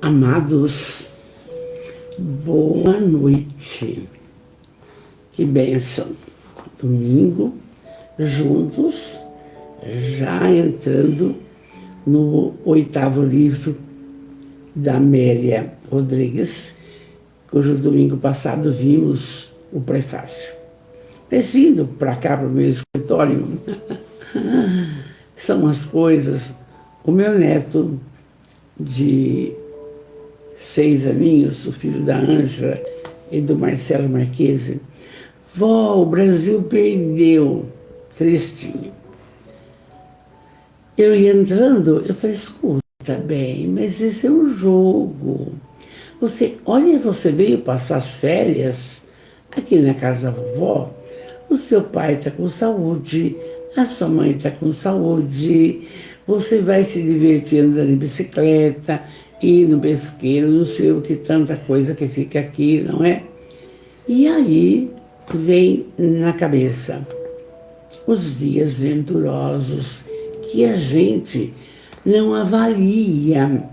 Amados, boa noite. Que bênção. Domingo, juntos, já entrando no 8º livro da Amélia Rodrigues, cujo domingo passado vimos o prefácio. Descendo para cá, para o meu escritório, são as coisas. O meu neto de 6 aninhos, o filho da Ângela e do Marcelo Marquese, vó, o Brasil perdeu, tristinho. Eu ia entrando, eu falei, escuta bem, mas esse é um jogo. Você veio passar as férias aqui na casa da vovó, o seu pai está com saúde, a sua mãe está com saúde, você vai se divertir andando de bicicleta, ir no pesqueiro, não sei o que, tanta coisa que fica aqui, não é? E aí vem na cabeça os dias venturosos que a gente não avalia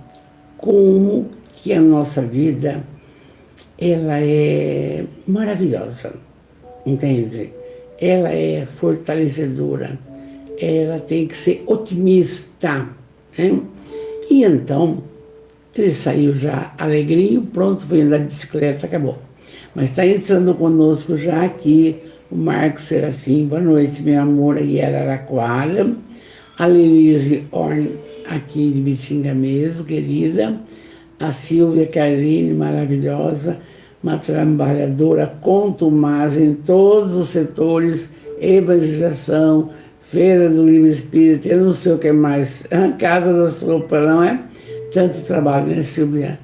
como que a nossa vida ela é maravilhosa, entende? Ela é fortalecedora, ela tem que ser otimista, né? E então, ele saiu já alegrinho, pronto, foi andar de bicicleta, acabou. Mas está entrando conosco já aqui o Marcos Serafim, boa noite, meu amor, aí era Araraquara, a Lenise Orn, aqui de Bitinga mesmo, querida, a Silvia Carline, maravilhosa, uma trabalhadora contumaz em todos os setores, evangelização, Feira do Livro Espírita, eu não sei o que mais, Casa da Sopa, não é? Tanto trabalho, né, Silvia?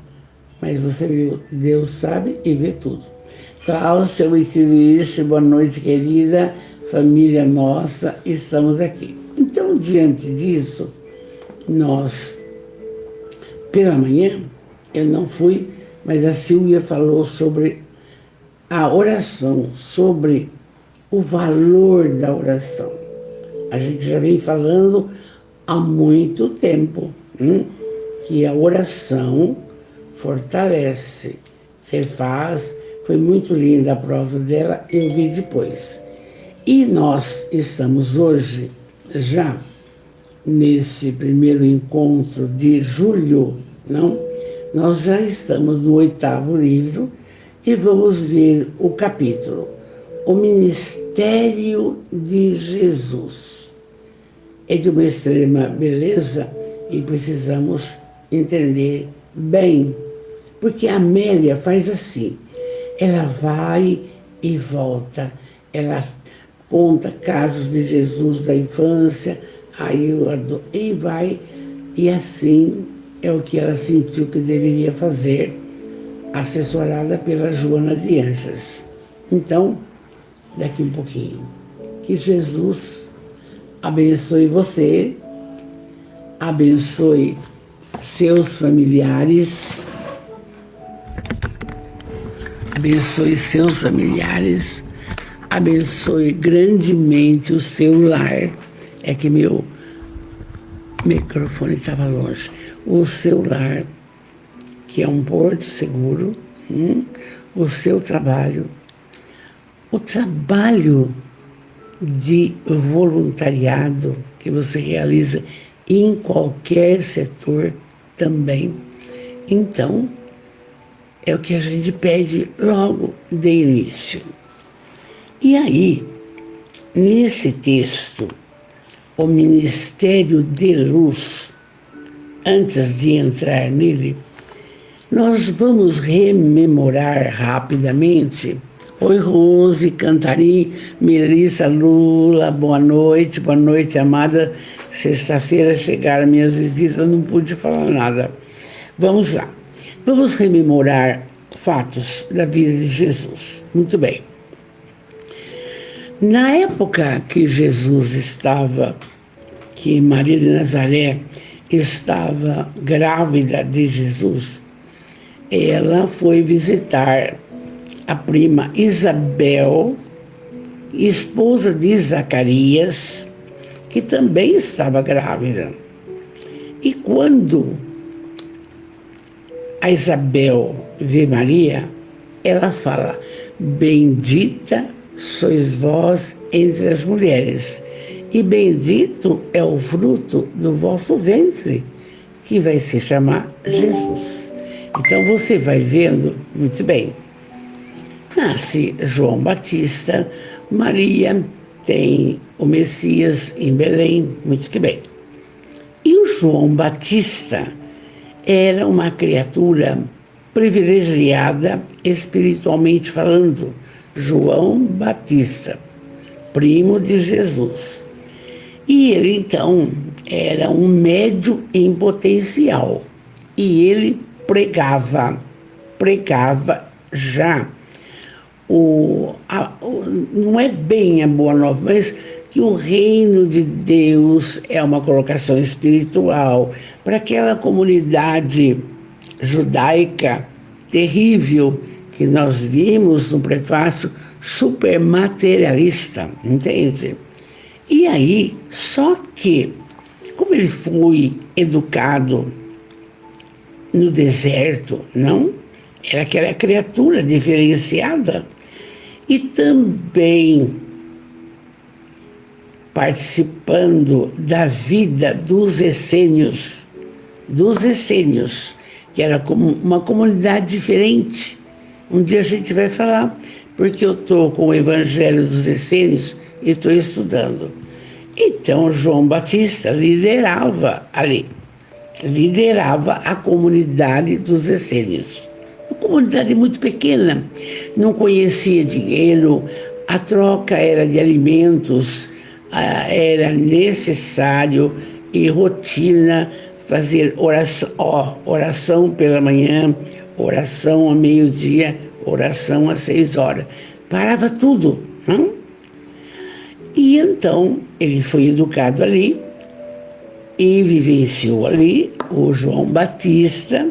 Mas você viu, Deus sabe e vê tudo. Cláudia Witzirich, boa noite, querida, família nossa, estamos aqui. Então, diante disso, nós, pela manhã, eu não fui, mas a Silvia falou sobre a oração, sobre o valor da oração. A gente já vem falando há muito tempo, que a oração fortalece, refaz. Foi muito linda a prosa dela, eu vi depois. E nós estamos hoje, já nesse primeiro encontro de julho, não? Nós já estamos no 8º livro e vamos ver o capítulo, O Ministério de Jesus. É de uma extrema beleza e precisamos entender bem, porque a Amélia faz assim, ela vai e volta, ela conta casos de Jesus da infância, e vai, e assim é o que ela sentiu que deveria fazer, assessorada pela Joana de Anjos. Então, daqui um pouquinho, que Jesus abençoe você, abençoe seus familiares, abençoe grandemente o seu lar. É que meu microfone estava longe. O seu lar, que é um porto seguro, o seu trabalho, o trabalho de voluntariado que você realiza em qualquer setor também. Então, é o que a gente pede logo de início. E aí, nesse texto, o Ministério de Luz, antes de entrar nele, nós vamos rememorar rapidamente. Oi, Rose, Cantarim, Melissa, Lula, boa noite, amada. Sexta-feira chegaram minhas visitas, não pude falar nada. Vamos lá. Vamos rememorar fatos da vida de Jesus. Muito bem. Na época que Jesus estava, que Maria de Nazaré estava grávida de Jesus, ela foi visitar a prima Isabel, esposa de Zacarias, que também estava grávida. E quando a Isabel vê Maria, ela fala: bendita sois vós entre as mulheres, e bendito é o fruto do vosso ventre, que vai se chamar Jesus. Então você vai vendo muito bem. Nasce João Batista, Maria tem o Messias em Belém, muito que bem. E o João Batista era uma criatura privilegiada espiritualmente falando. João Batista, primo de Jesus. E ele então era um médium em potencial. E ele pregava já não é bem a boa nova, mas que o reino de Deus é uma colocação espiritual para aquela comunidade judaica terrível que nós vimos no prefácio, super materialista, entende? E aí, só que, como ele foi educado no deserto, não? Era aquela criatura diferenciada. E também participando da vida dos essênios, que era como uma comunidade diferente. Um dia a gente vai falar, porque eu estou com o Evangelho dos Essênios e estou estudando. Então, João Batista liderava ali, liderava a comunidade dos essênios. Uma comunidade muito pequena, não conhecia dinheiro, a troca era de alimentos, era necessário e rotina fazer oração pela manhã, oração ao meio-dia, oração às 6 horas. Parava tudo, não? E então ele foi educado ali e vivenciou ali o João Batista,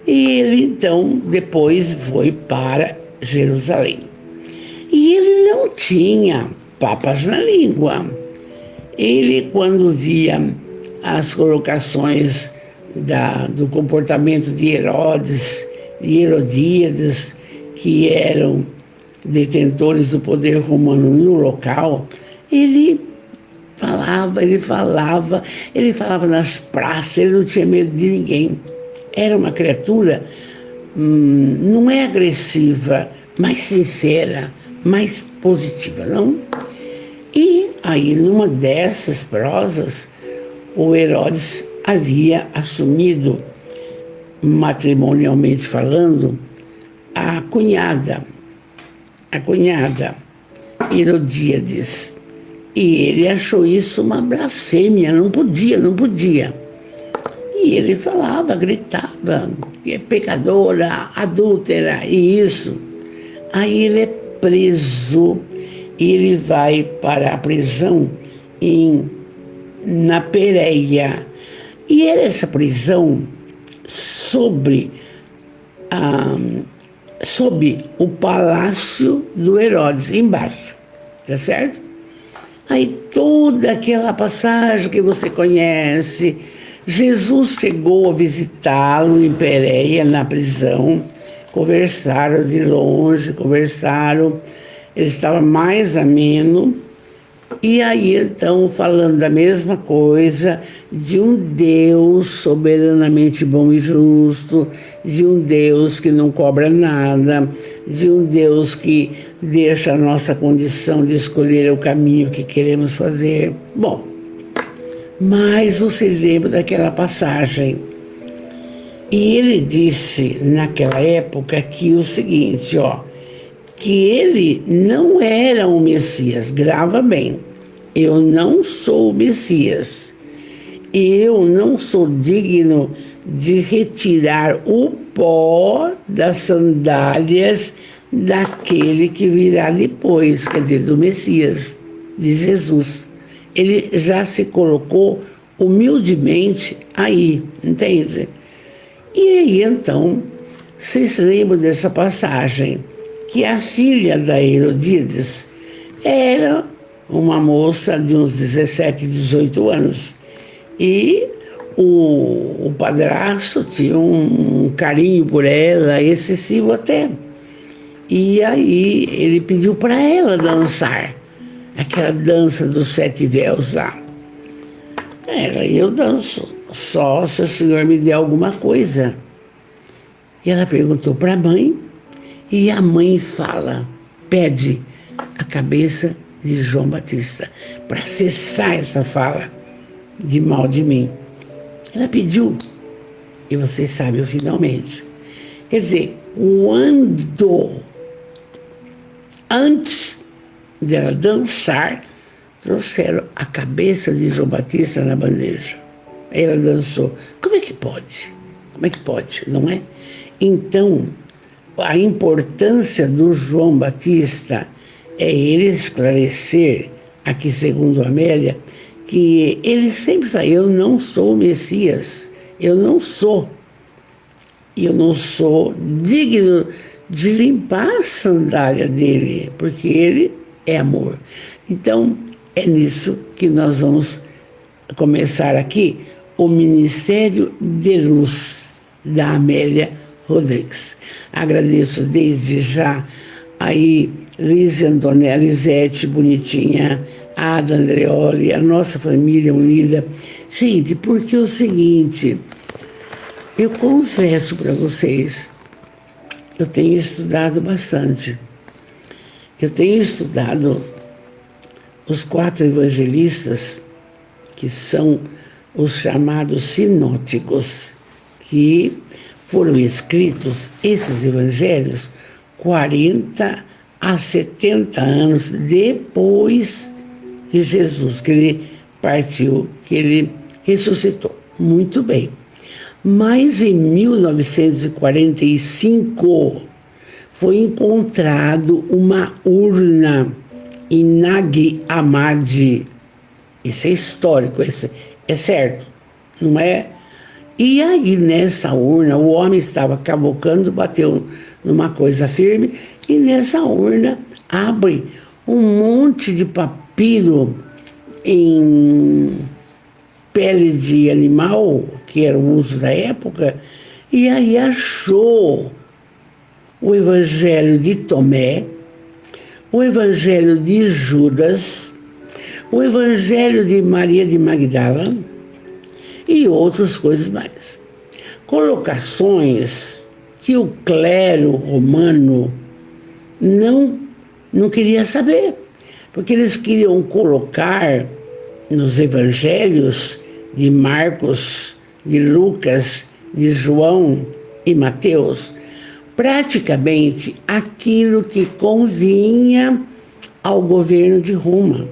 e ele então depois foi para Jerusalém. E ele não tinha papas na língua. Ele, quando via as colocações do comportamento de Herodes e Herodíades, que eram detentores do poder romano no local, ele falava nas praças, ele não tinha medo de ninguém. Era uma criatura, não é agressiva, mais sincera, mais positiva, não? E aí, numa dessas prosas, o Herodes havia assumido, matrimonialmente falando, a cunhada Herodíades. E ele achou isso uma blasfêmia, não podia. E ele falava, gritava, que é pecadora, adúltera, e isso. Aí ele é preso, e ele vai para a prisão na Pérea. E era essa prisão sob o palácio do Herodes, embaixo, tá certo? Aí toda aquela passagem que você conhece, Jesus chegou a visitá-lo em Pérea, na prisão, conversaram de longe, ele estava mais ameno, e aí então falando da mesma coisa, de um Deus soberanamente bom e justo, de um Deus que não cobra nada, de um Deus que deixa a nossa condição de escolher o caminho que queremos fazer. Bom, mas você lembra daquela passagem. E ele disse naquela época que o seguinte, que ele não era o Messias. Grava bem, eu não sou o Messias. Eu não sou digno de retirar o pó das sandálias daquele que virá depois, quer dizer, do Messias, de Jesus. Ele já se colocou humildemente aí, entende? E aí, então, vocês lembram dessa passagem, que a filha da Herodíades era uma moça de uns 17, 18 anos. E O padrasto tinha um carinho por ela, excessivo até. E aí ele pediu para ela dançar, aquela dança dos 7 véus lá. Eu danço, só se o senhor me der alguma coisa. E ela perguntou para a mãe, e a mãe pede a cabeça de João Batista, para cessar essa fala de mal de mim. Ela pediu, e vocês sabem finalmente. Quer dizer, antes dela dançar, trouxeram a cabeça de João Batista na bandeja. Aí ela dançou. Como é que pode? Como é que pode, não é? Então, a importância do João Batista é ele esclarecer, aqui segundo Amélia, que ele sempre fala, eu não sou o Messias, eu não sou digno de limpar a sandália dele, porque ele é amor. Então, é nisso que nós vamos começar aqui o Ministério de Luz da Amélia Rodrigues. Agradeço desde já aí Lisete, bonitinha, Ada Andreoli, a nossa família unida. Gente, porque é o seguinte, eu confesso para vocês, eu tenho estudado bastante. Eu tenho estudado os 4 evangelistas, que são os chamados sinóticos, que foram escritos, esses evangelhos, 40 a 70 anos depois de Jesus, que ele partiu, que ele ressuscitou. Muito bem. Mas em 1945 foi encontrado uma urna em Nag Hammadi. Isso é histórico, é certo, não é? E aí, nessa urna, o homem estava cavocando, bateu numa coisa firme, e nessa urna abre um monte de papiro em pele de animal, que era o uso da época, e aí achou o Evangelho de Tomé, o Evangelho de Judas, o Evangelho de Maria de Magdala e outras coisas mais. Colocações que o clero romano não queria saber, porque eles queriam colocar nos evangelhos de Marcos, de Lucas, de João e Mateus, praticamente aquilo que convinha ao governo de Roma,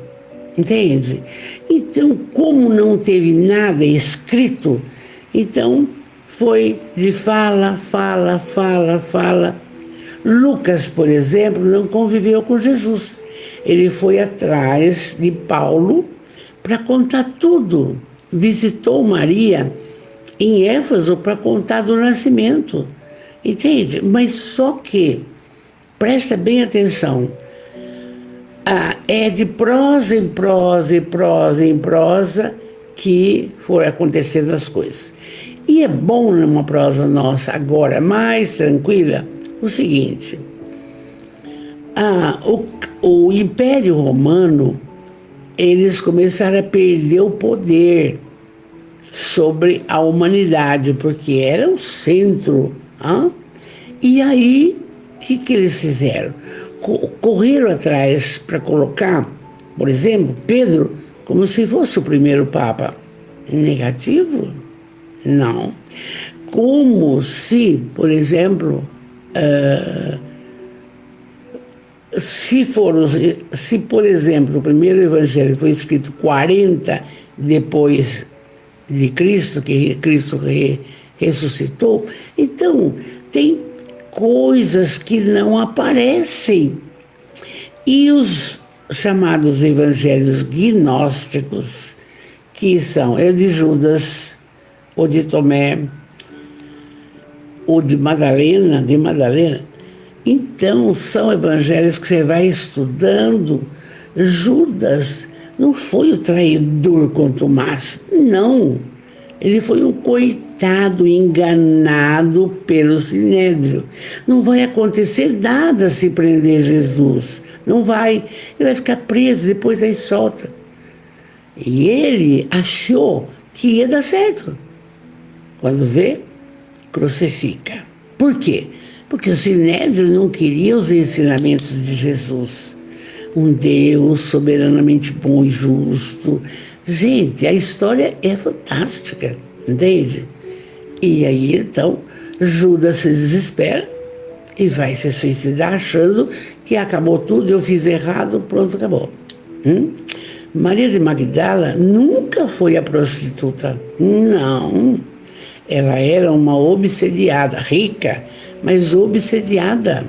entende? Então, como não teve nada escrito, então foi de fala. Lucas, por exemplo, não conviveu com Jesus. Ele foi atrás de Paulo para contar tudo. Visitou Maria em Éfeso para contar do nascimento. Entende? Mas só que, presta bem atenção, é de prosa em prosa que foram acontecendo as coisas. E é bom numa prosa nossa agora, mais tranquila, o seguinte, o Império Romano, eles começaram a perder o poder sobre a humanidade, porque era o centro. E aí, o que eles fizeram? Correram atrás para colocar, por exemplo, Pedro como se fosse o primeiro Papa. Negativo? Não. Como se, por exemplo, se, por exemplo, o primeiro evangelho foi escrito 40 depois de Cristo, que Cristo ressuscitou, então tem coisas que não aparecem. E os chamados evangelhos gnósticos, que são o de Judas, o de Tomé, o de Madalena, então são evangelhos que você vai estudando. Judas não foi o traidor com Tomás, não. Ele foi um coitado enganado pelo Sinédrio. Não vai acontecer nada se prender Jesus. Não vai. Ele vai ficar preso, depois aí solta. E ele achou que ia dar certo. Quando vê, crucifica. Por quê? Porque o Sinédrio não queria os ensinamentos de Jesus. Um Deus soberanamente bom e justo. Gente, a história é fantástica, entende? E aí, então, Judas se desespera e vai se suicidar achando que acabou tudo, eu fiz errado, pronto, acabou. Maria de Magdala nunca foi a prostituta, não. Ela era uma obsediada, rica, mas obsediada.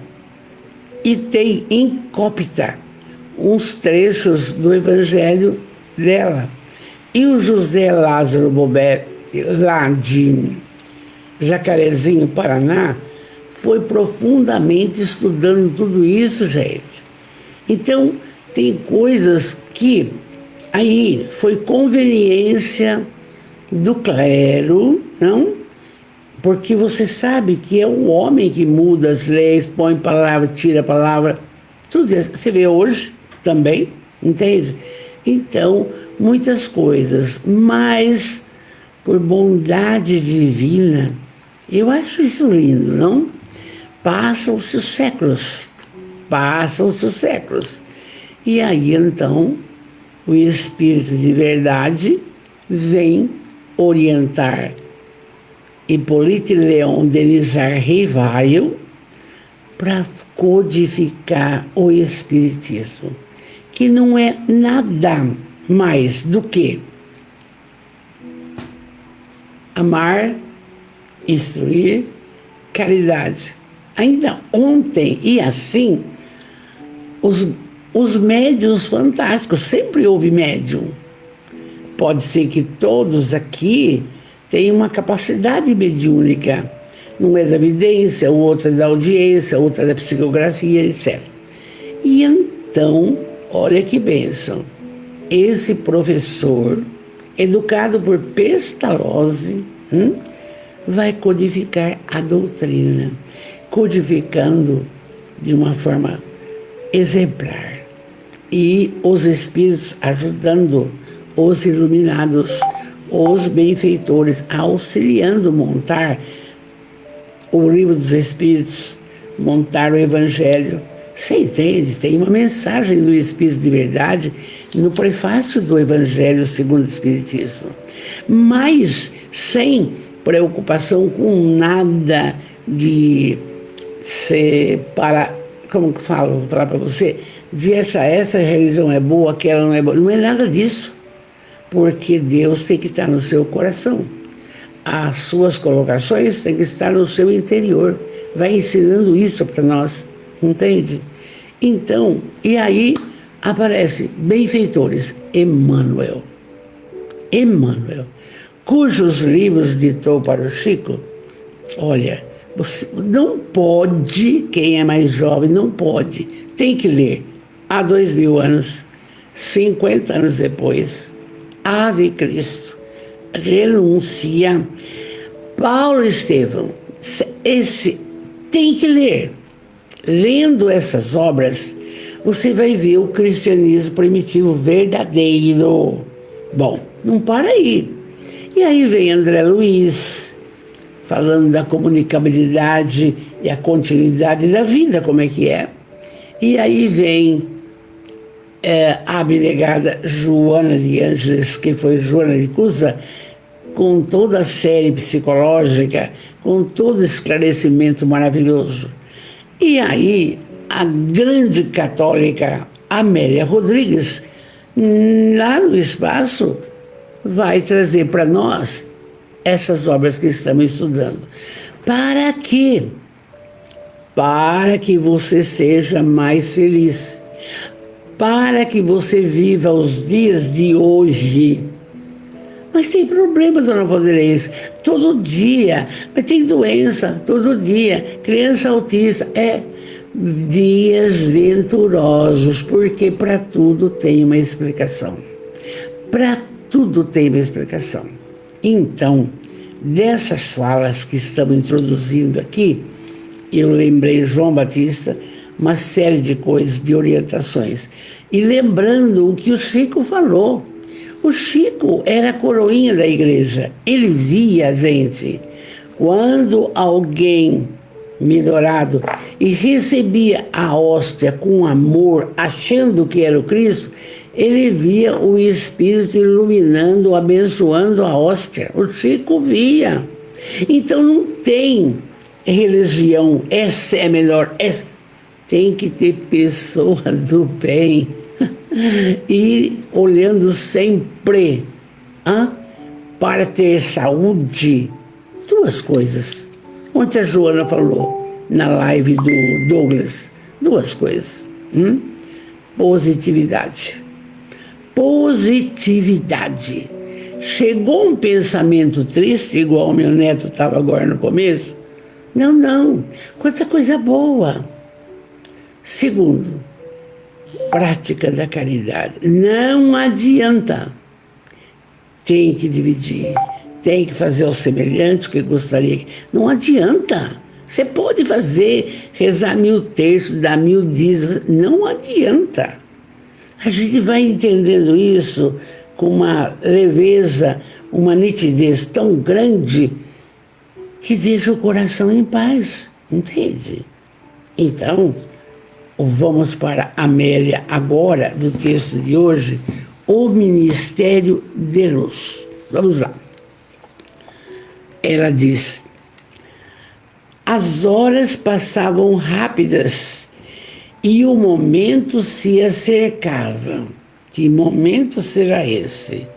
E tem em cópita uns trechos do evangelho dela. E o José Lázaro Bobé, lá de Jacarezinho, Paraná, foi profundamente estudando tudo isso, gente. Então, tem coisas que aí foi conveniência do clero, não? Porque você sabe que é o homem que muda as leis, põe palavra, tira palavra, tudo isso. Você vê hoje também, entende? Então, muitas coisas, mas por bondade divina, eu acho isso lindo, não? Passam-se os séculos, e aí então o Espírito de verdade vem orientar Hipólito Leão Denizar Rivaio para codificar o Espiritismo, que não é nada mais do que amar, instruir, caridade. Ainda ontem, e assim, os médiuns fantásticos, sempre houve médium. Pode ser que todos aqui tenham uma capacidade mediúnica. Um é da evidência, o outro é da audiência, o outro é da psicografia, etc. E então, olha que bênção. Esse professor, educado por Pestalozzi, vai codificar a doutrina, codificando de uma forma exemplar. E os espíritos ajudando os iluminados, os benfeitores, auxiliando montar o livro dos Espíritos, montar o Evangelho. Você entende? Tem uma mensagem do Espírito de verdade no prefácio do Evangelho segundo o Espiritismo. Mas sem preocupação com nada de ser para, como que falo, vou falar para você, de achar essa religião é boa, aquela não é boa. Não é nada disso, porque Deus tem que estar no seu coração. As suas colocações têm que estar no seu interior. Vai ensinando isso para nós, entende? Então, e aí aparece benfeitores, Emmanuel, cujos livros ditou para o Chico. Olha, você não pode, quem é mais jovem não pode, tem que ler. Há 2000 anos, 50 anos depois, Ave Cristo, Renúncia, Paulo Estevão, esse tem que ler. Lendo essas obras, você vai ver o cristianismo primitivo verdadeiro. Bom, não para aí. E aí vem André Luiz, falando da comunicabilidade e a continuidade da vida, como é que é. E aí vem a abnegada Joana de Ângeles, que foi Joana de Cusa, com toda a série psicológica, com todo esclarecimento maravilhoso. E aí, a grande católica Amélia Rodrigues, lá no espaço, vai trazer para nós essas obras que estamos estudando. Para quê? Para que você seja mais feliz. Para que você viva os dias de hoje. Mas tem problema, dona Vanderlei, todo dia, mas tem doença, todo dia, criança autista, dias venturosos, porque para tudo tem uma explicação. Para tudo tem uma explicação. Então, dessas falas que estamos introduzindo aqui, eu lembrei João Batista, uma série de coisas, de orientações. E lembrando o que o Chico falou. O Chico era a coroinha da igreja. Ele via, gente, quando alguém melhorado e recebia a hóstia com amor, achando que era o Cristo, ele via o Espírito iluminando, abençoando a hóstia. O Chico via. Então não tem religião, essa é melhor, essa. Tem que ter pessoa do bem e olhando sempre para ter saúde. Duas coisas. Ontem a Joana falou na live do Douglas. Duas coisas. Positividade. Positividade. Chegou um pensamento triste, igual o meu neto estava agora no começo? Não. Quanta coisa boa. Segundo, prática da caridade. Não adianta. Tem que dividir. Tem que fazer o semelhante que gostaria. Não adianta. Você pode fazer, rezar 1000 terços, dar 1000 dízimos. Não adianta. A gente vai entendendo isso com uma leveza, uma nitidez tão grande que deixa o coração em paz. Entende? Então, vamos para Amélia agora, do texto de hoje, o Ministério de Luz. Vamos lá. Ela diz: as horas passavam rápidas e o momento se acercava. Que momento será esse?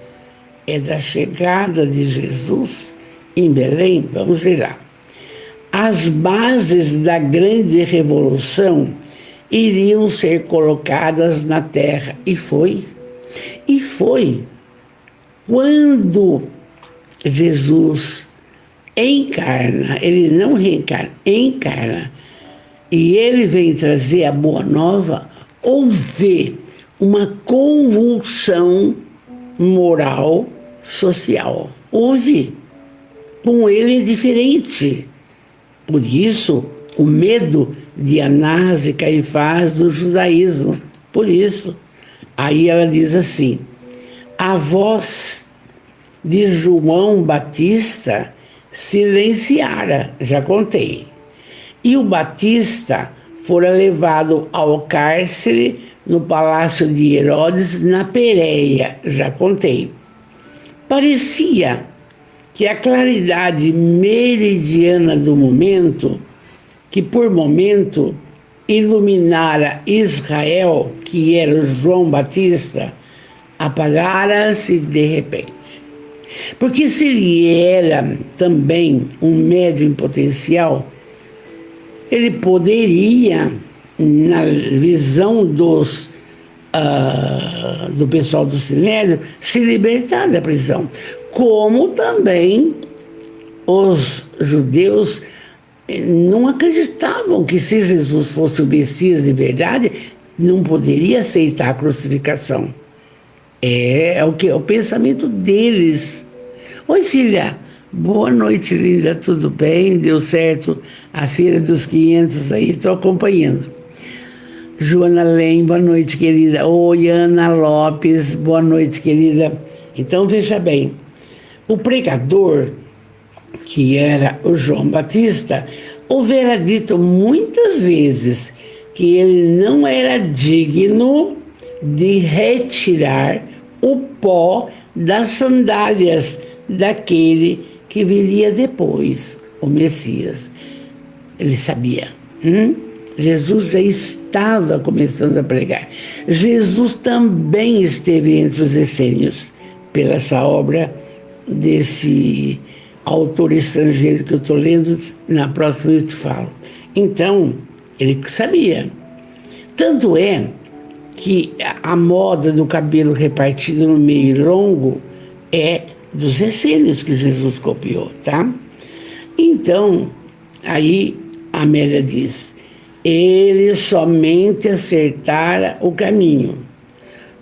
É da chegada de Jesus em Belém? Vamos ver lá. As bases da grande revolução iriam ser colocadas na terra. E foi. Quando Jesus encarna, ele não reencarna, encarna, e ele vem trazer a boa nova, houve uma convulsão moral, social. Houve. Com ele é diferente. Por isso, o medo de Anás e Caifás do judaísmo. Por isso. Aí ela diz assim: a voz de João Batista silenciara, já contei. E o Batista fora levado ao cárcere no palácio de Herodes, na Pérea, já contei. Parecia que a claridade meridiana do momento, que por momento iluminara Israel, que era o João Batista, apagara-se de repente. Porque se ele era também um médium potencial, ele poderia, na visão do pessoal do Sinédrio, se libertar da prisão. Como também os judeus não acreditavam que, se Jesus fosse o Messias de verdade, não poderia aceitar a crucificação. É o pensamento deles. Oi, filha. Boa noite, linda. Tudo bem? Deu certo a Feira dos 500 aí? Estou acompanhando. Joana Lem, boa noite, querida. Oi, Ana Lopes, boa noite, querida. Então, veja bem. O pregador, que era o João Batista, houvera dito muitas vezes que ele não era digno de retirar o pó das sandálias daquele que viria depois, o Messias. Ele sabia. Jesus já estava começando a pregar. Jesus também esteve entre os essênios, pela essa obra desse autor estrangeiro que eu estou lendo, na próxima eu te falo. Então, ele sabia. Tanto é que a moda do cabelo repartido no meio e longo é dos essênios que Jesus copiou, tá? Então, aí a Amélia diz: ele somente acertara o caminho,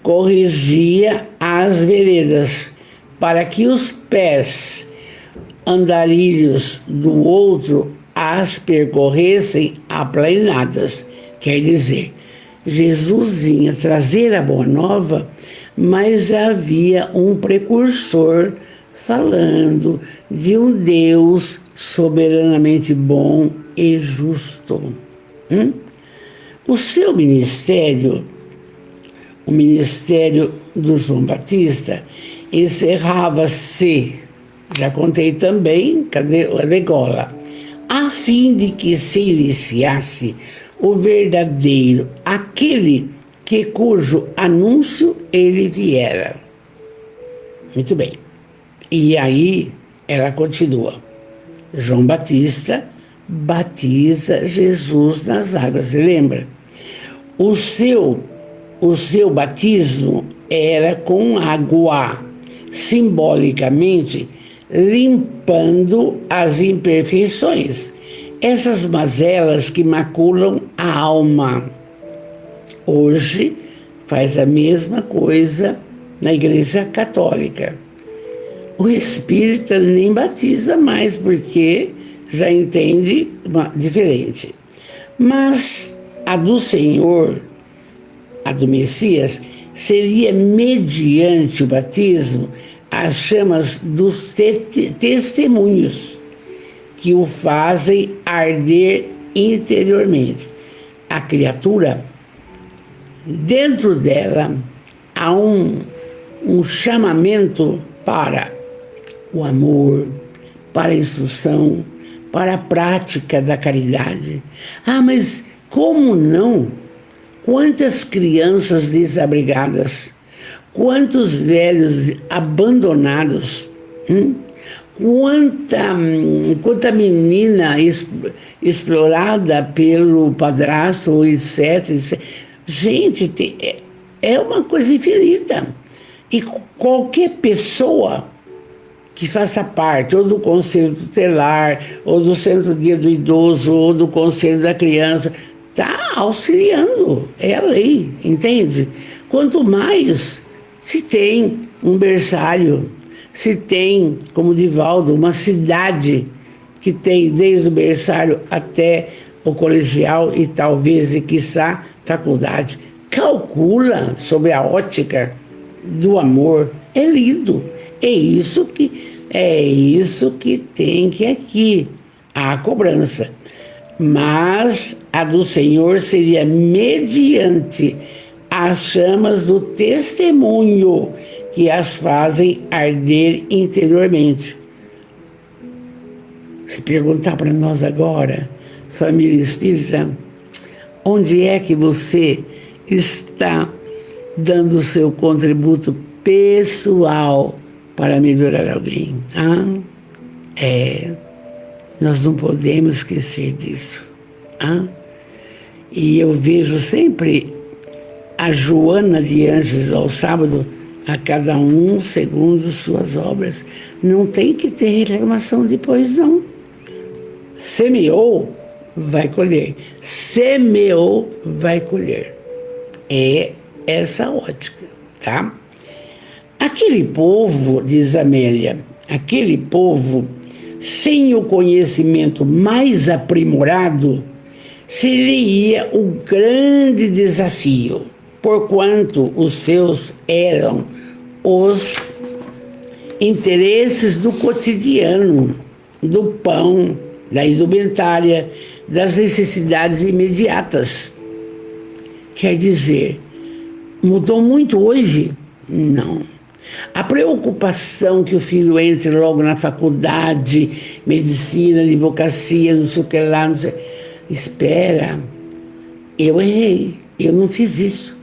corrigia as veredas, para que os pés andarilhos do outro as percorressem aplainadas. Quer dizer, Jesus vinha trazer a boa nova, mas já havia um precursor falando de um Deus soberanamente bom e justo. O seu ministério, o ministério do João Batista, encerrava-se, já contei também, cadê a degola, a fim de que se iniciasse o verdadeiro, aquele cujo anúncio ele viera. Muito bem. E aí ela continua. João Batista batiza Jesus nas águas. Você lembra? O seu batismo era com água, simbolicamente limpando as imperfeições, essas mazelas que maculam a alma. Hoje faz a mesma coisa na Igreja Católica. O espírita nem batiza mais, porque já entende diferente. Mas a do Senhor, a do Messias, seria mediante o batismo as chamas dos testemunhos que o fazem arder interiormente. A criatura, dentro dela, há um chamamento para o amor, para a instrução, para a prática da caridade. Ah, mas como não? Quantas crianças desabrigadas, quantos velhos abandonados, quanta menina explorada pelo padrasto, etc. Gente, é uma coisa infinita. E qualquer pessoa que faça parte, ou do Conselho Tutelar, ou do Centro-Dia do Idoso, ou do Conselho da Criança, está auxiliando, é a lei, entende? Quanto mais se tem um berçário, se tem, como Divaldo, uma cidade que tem desde o berçário até o colegial e talvez, e quiçá, faculdade, calcula sobre a ótica do amor, é lido. É isso que tem que aqui, a cobrança. Mas a do Senhor seria mediante as chamas do testemunho que as fazem arder interiormente. Se perguntar para nós agora, família espírita, onde é que você está dando o seu contributo pessoal para melhorar alguém? Nós não podemos esquecer disso. E eu vejo sempre a Joana de Anjos ao sábado, a cada um segundo suas obras. Não tem que ter reclamação depois, não. Semeou, vai colher. Semeou, vai colher. É essa ótica, tá? Aquele povo, diz Amélia, aquele povo, sem o conhecimento mais aprimorado, seria o grande desafio, porquanto os seus eram os interesses do cotidiano, do pão, da indumentária, das necessidades imediatas. Quer dizer, mudou muito hoje? Não. A preocupação que o filho entre logo na faculdade, medicina, advocacia, não sei o que lá, não sei. Espera, eu errei, eu não fiz isso.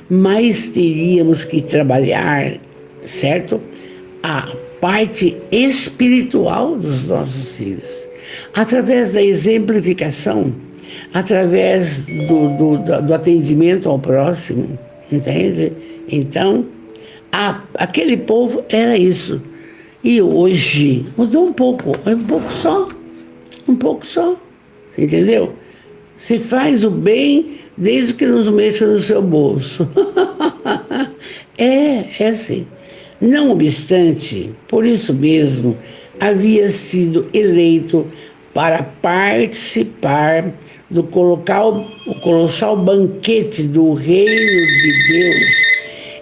Mas teríamos que trabalhar, certo? A parte espiritual dos nossos filhos, através da exemplificação, através do atendimento ao próximo, entende? Então, aquele povo era isso. E hoje mudou um pouco só, entendeu? Se faz o bem desde que não mexa no seu bolso. É assim. Não obstante, por isso mesmo, havia sido eleito para participar do colossal banquete do reino de Deus,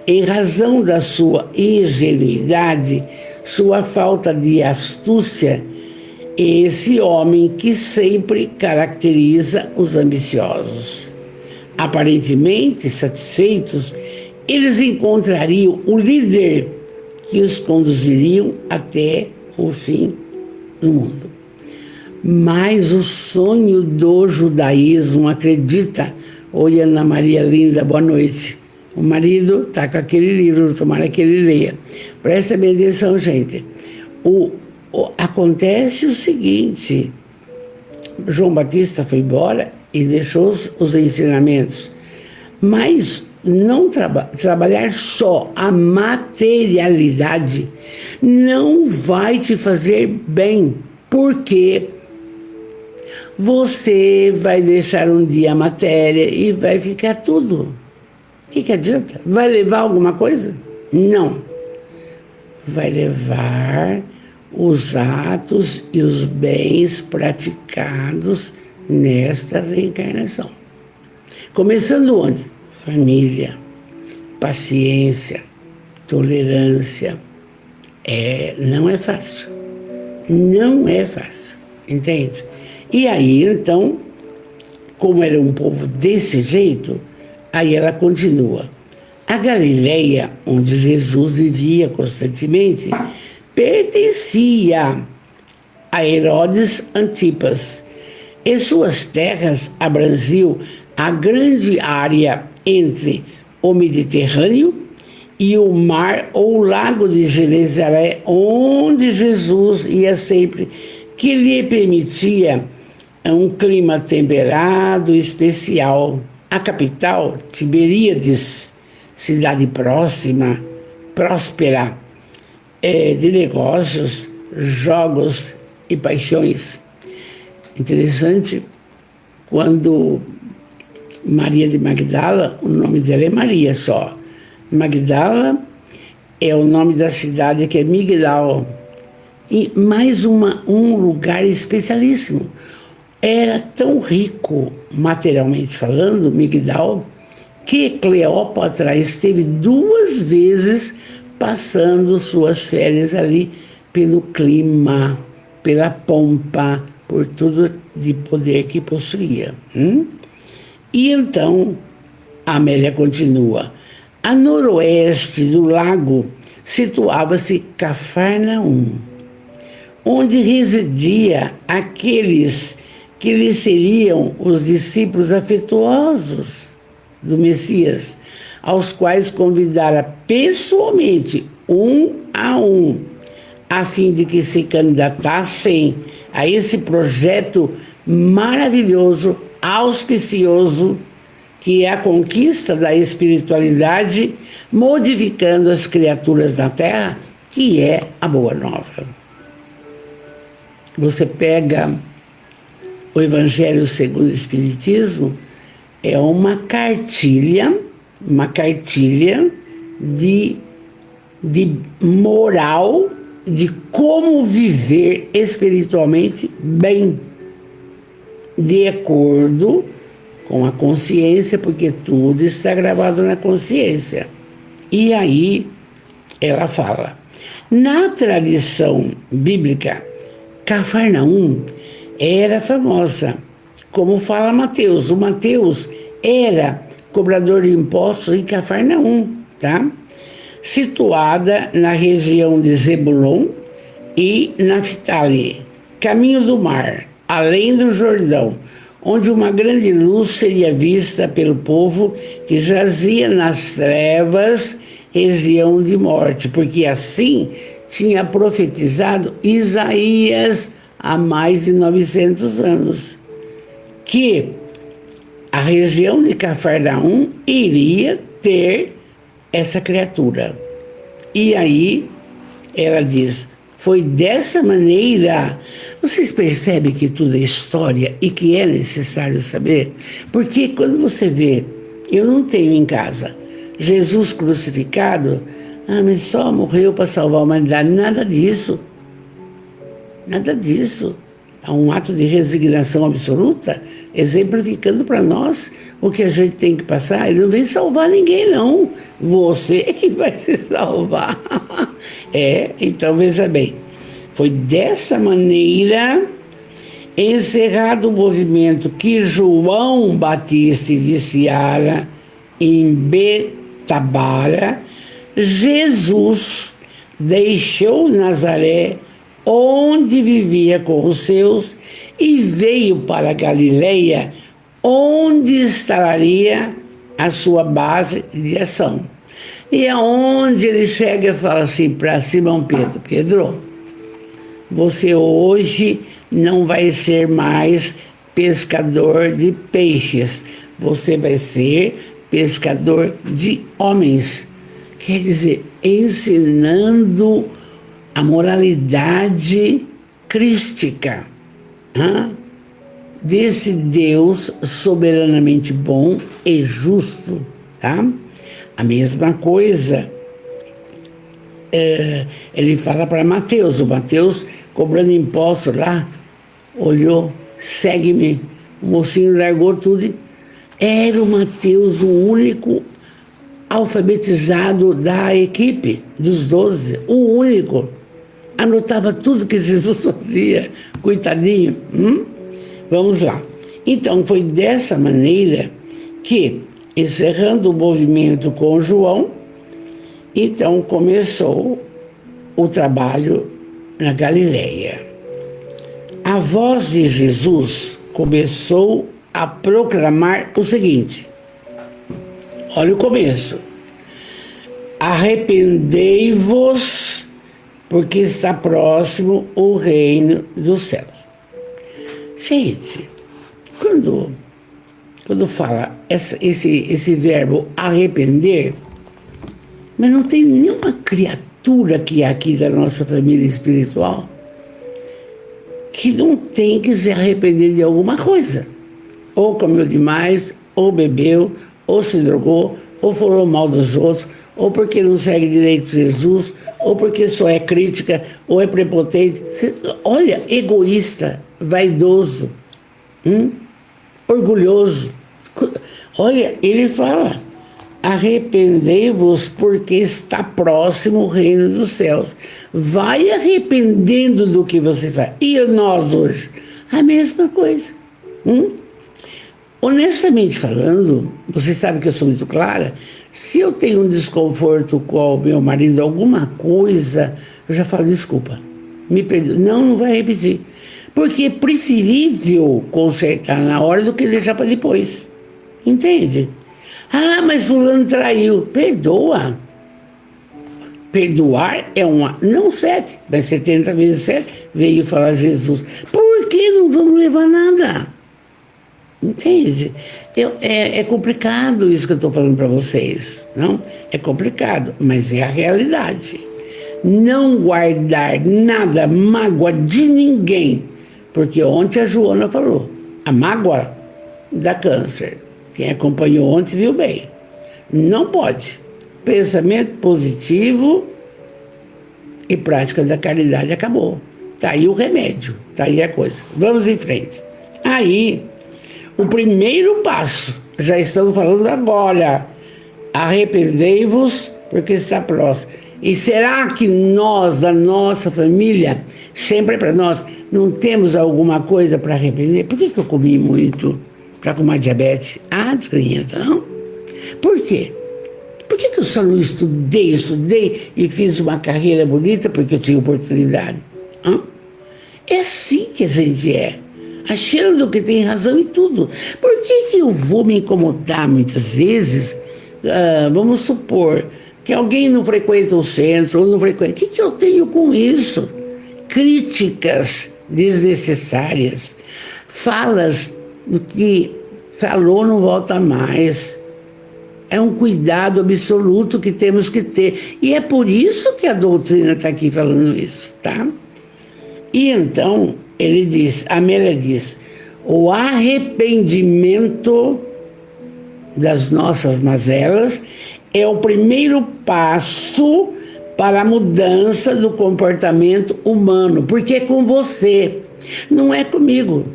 em razão da sua ingenuidade, sua falta de astúcia, esse homem que sempre caracteriza os ambiciosos. Aparentemente satisfeitos, eles encontrariam o líder que os conduziriam até o fim do mundo. Mas o sonho do judaísmo acredita, oi Ana Maria linda, boa noite. O marido está com aquele livro, tomara que ele leia. Presta bem atenção, gente. Acontece o seguinte, João Batista foi embora e deixou os ensinamentos, mas não trabalhar só a materialidade não vai te fazer bem, porque você vai deixar um dia a matéria e vai ficar tudo. O que adianta? Vai levar alguma coisa? Não. Vai levar os atos e os bens praticados nesta reencarnação. Começando onde? Família, paciência, tolerância. Não é fácil. Não é fácil, entende? E aí, então, como era um povo desse jeito, aí ela continua. A Galileia, onde Jesus vivia constantemente, pertencia a Herodes Antipas, e suas terras abrangiam a grande área entre o Mediterrâneo e o mar ou lago de Genezaré, onde Jesus ia sempre, que lhe permitia um clima temperado e especial. A capital, Tiberíades, cidade próxima, próspera, de negócios, jogos e paixões. Interessante, quando Maria de Magdala, o nome dela é Maria só. Magdala é o nome da cidade, que é Migdal. E mais um lugar especialíssimo. Era tão rico, materialmente falando, Migdal, que Cleópatra esteve 2 vezes passando suas férias ali pelo clima, pela pompa, por tudo de poder que possuía. E então, a Amélia continua. A noroeste do lago situava-se Cafarnaum, onde residia aqueles que lhe seriam os discípulos afetuosos do Messias, aos quais convidara pessoalmente, um a um, a fim de que se candidatassem a esse projeto maravilhoso, auspicioso, que é a conquista da espiritualidade, modificando as criaturas da Terra, que é a Boa Nova. Você pega o Evangelho segundo o Espiritismo, é uma cartilha de moral, de como viver espiritualmente bem, de acordo com a consciência, porque tudo está gravado na consciência. E aí ela fala, na tradição bíblica, Cafarnaum era famosa, como fala Mateus. O Mateus era cobrador de impostos em Cafarnaum, tá? Situada na região de Zebulon e Naftali, caminho do mar, além do Jordão, onde uma grande luz seria vista pelo povo que jazia nas trevas, região de morte, porque assim tinha profetizado Isaías há mais de 900 anos, que a região de Cafarnaum iria ter essa criatura. E aí ela diz, foi dessa maneira. Vocês percebem que tudo é história e que é necessário saber? Porque quando você vê, eu não tenho em casa Jesus crucificado, Ah, mas só morreu para salvar a humanidade. Nada disso. Nada disso. É um ato de resignação absoluta, exemplificando para nós o que a gente tem que passar. Ele não vem salvar ninguém, não. Você é que vai se salvar. Então veja bem. Foi dessa maneira encerrado o movimento que João Batista iniciara em Betabara. Jesus deixou Nazaré, onde vivia com os seus, e veio para Galileia, onde instalaria a sua base de ação. E aonde ele chega e fala assim para Simão Pedro: Pedro, você hoje não vai ser mais pescador de peixes, você vai ser pescador de homens. Quer dizer, ensinando a moralidade crística, desse Deus soberanamente bom e justo, tá? A mesma coisa, ele fala para Mateus. O Mateus, cobrando imposto lá, olhou: segue-me. O mocinho largou tudo. Era o Mateus o único alfabetizado da equipe, dos 12, o único. Anotava tudo que Jesus fazia, coitadinho. Vamos lá. Então, foi dessa maneira que, encerrando o movimento com João, então começou o trabalho na Galileia. A voz de Jesus começou a proclamar o seguinte: olha o começo. Arrependei-vos, porque está próximo o reino dos céus. Gente, quando fala esse verbo arrepender, mas não tem nenhuma criatura que é aqui da nossa família espiritual que não tem que se arrepender de alguma coisa. Ou comeu demais, ou bebeu, ou se drogou, ou falou mal dos outros, ou porque não segue direito Jesus, ou porque só é crítica, ou é prepotente. Olha, egoísta, vaidoso, orgulhoso. Olha, ele fala: arrependei-vos, porque está próximo o reino dos céus. Vai arrependendo do que você faz. E nós hoje? A mesma coisa. Honestamente falando, você sabe que eu sou muito clara. Se eu tenho um desconforto com o meu marido, alguma coisa, eu já falo: desculpa, me perdoa. Não vai repetir. Porque é preferível consertar na hora do que deixar para depois. Entende? Ah, mas fulano traiu. Perdoa. Perdoar é não 7, mas 70 vezes 7, veio falar Jesus. Por que não vamos levar nada? Entende? É complicado isso que eu estou falando para vocês, não? É complicado, mas é a realidade. Não guardar nada, mágoa de ninguém, porque ontem a Joana falou: a mágoa dá câncer. Quem acompanhou ontem viu bem. Não pode. Pensamento positivo e prática da caridade, acabou. Está aí o remédio, está aí a coisa. Vamos em frente. Aí, o primeiro passo, já estamos falando agora: arrependei-vos, porque está próximo. E será que nós, da nossa família, sempre para nós, não temos alguma coisa para arrepender? Por que eu comi muito para arrumar diabetes? Ah, desgranhenta, não? Por quê? Por que eu só não estudei e fiz uma carreira bonita porque eu tinha oportunidade? É assim que a gente é, achando que tem razão em tudo. Por que eu vou me incomodar muitas vezes? Vamos supor que alguém não frequenta o centro, ou não frequenta. O que eu tenho com isso? Críticas desnecessárias, falas do que falou não volta mais. É um cuidado absoluto que temos que ter. E é por isso que a doutrina está aqui falando isso, tá? E então, a Amélia diz: o arrependimento das nossas mazelas é o primeiro passo para a mudança do comportamento humano, porque é com você, não é comigo.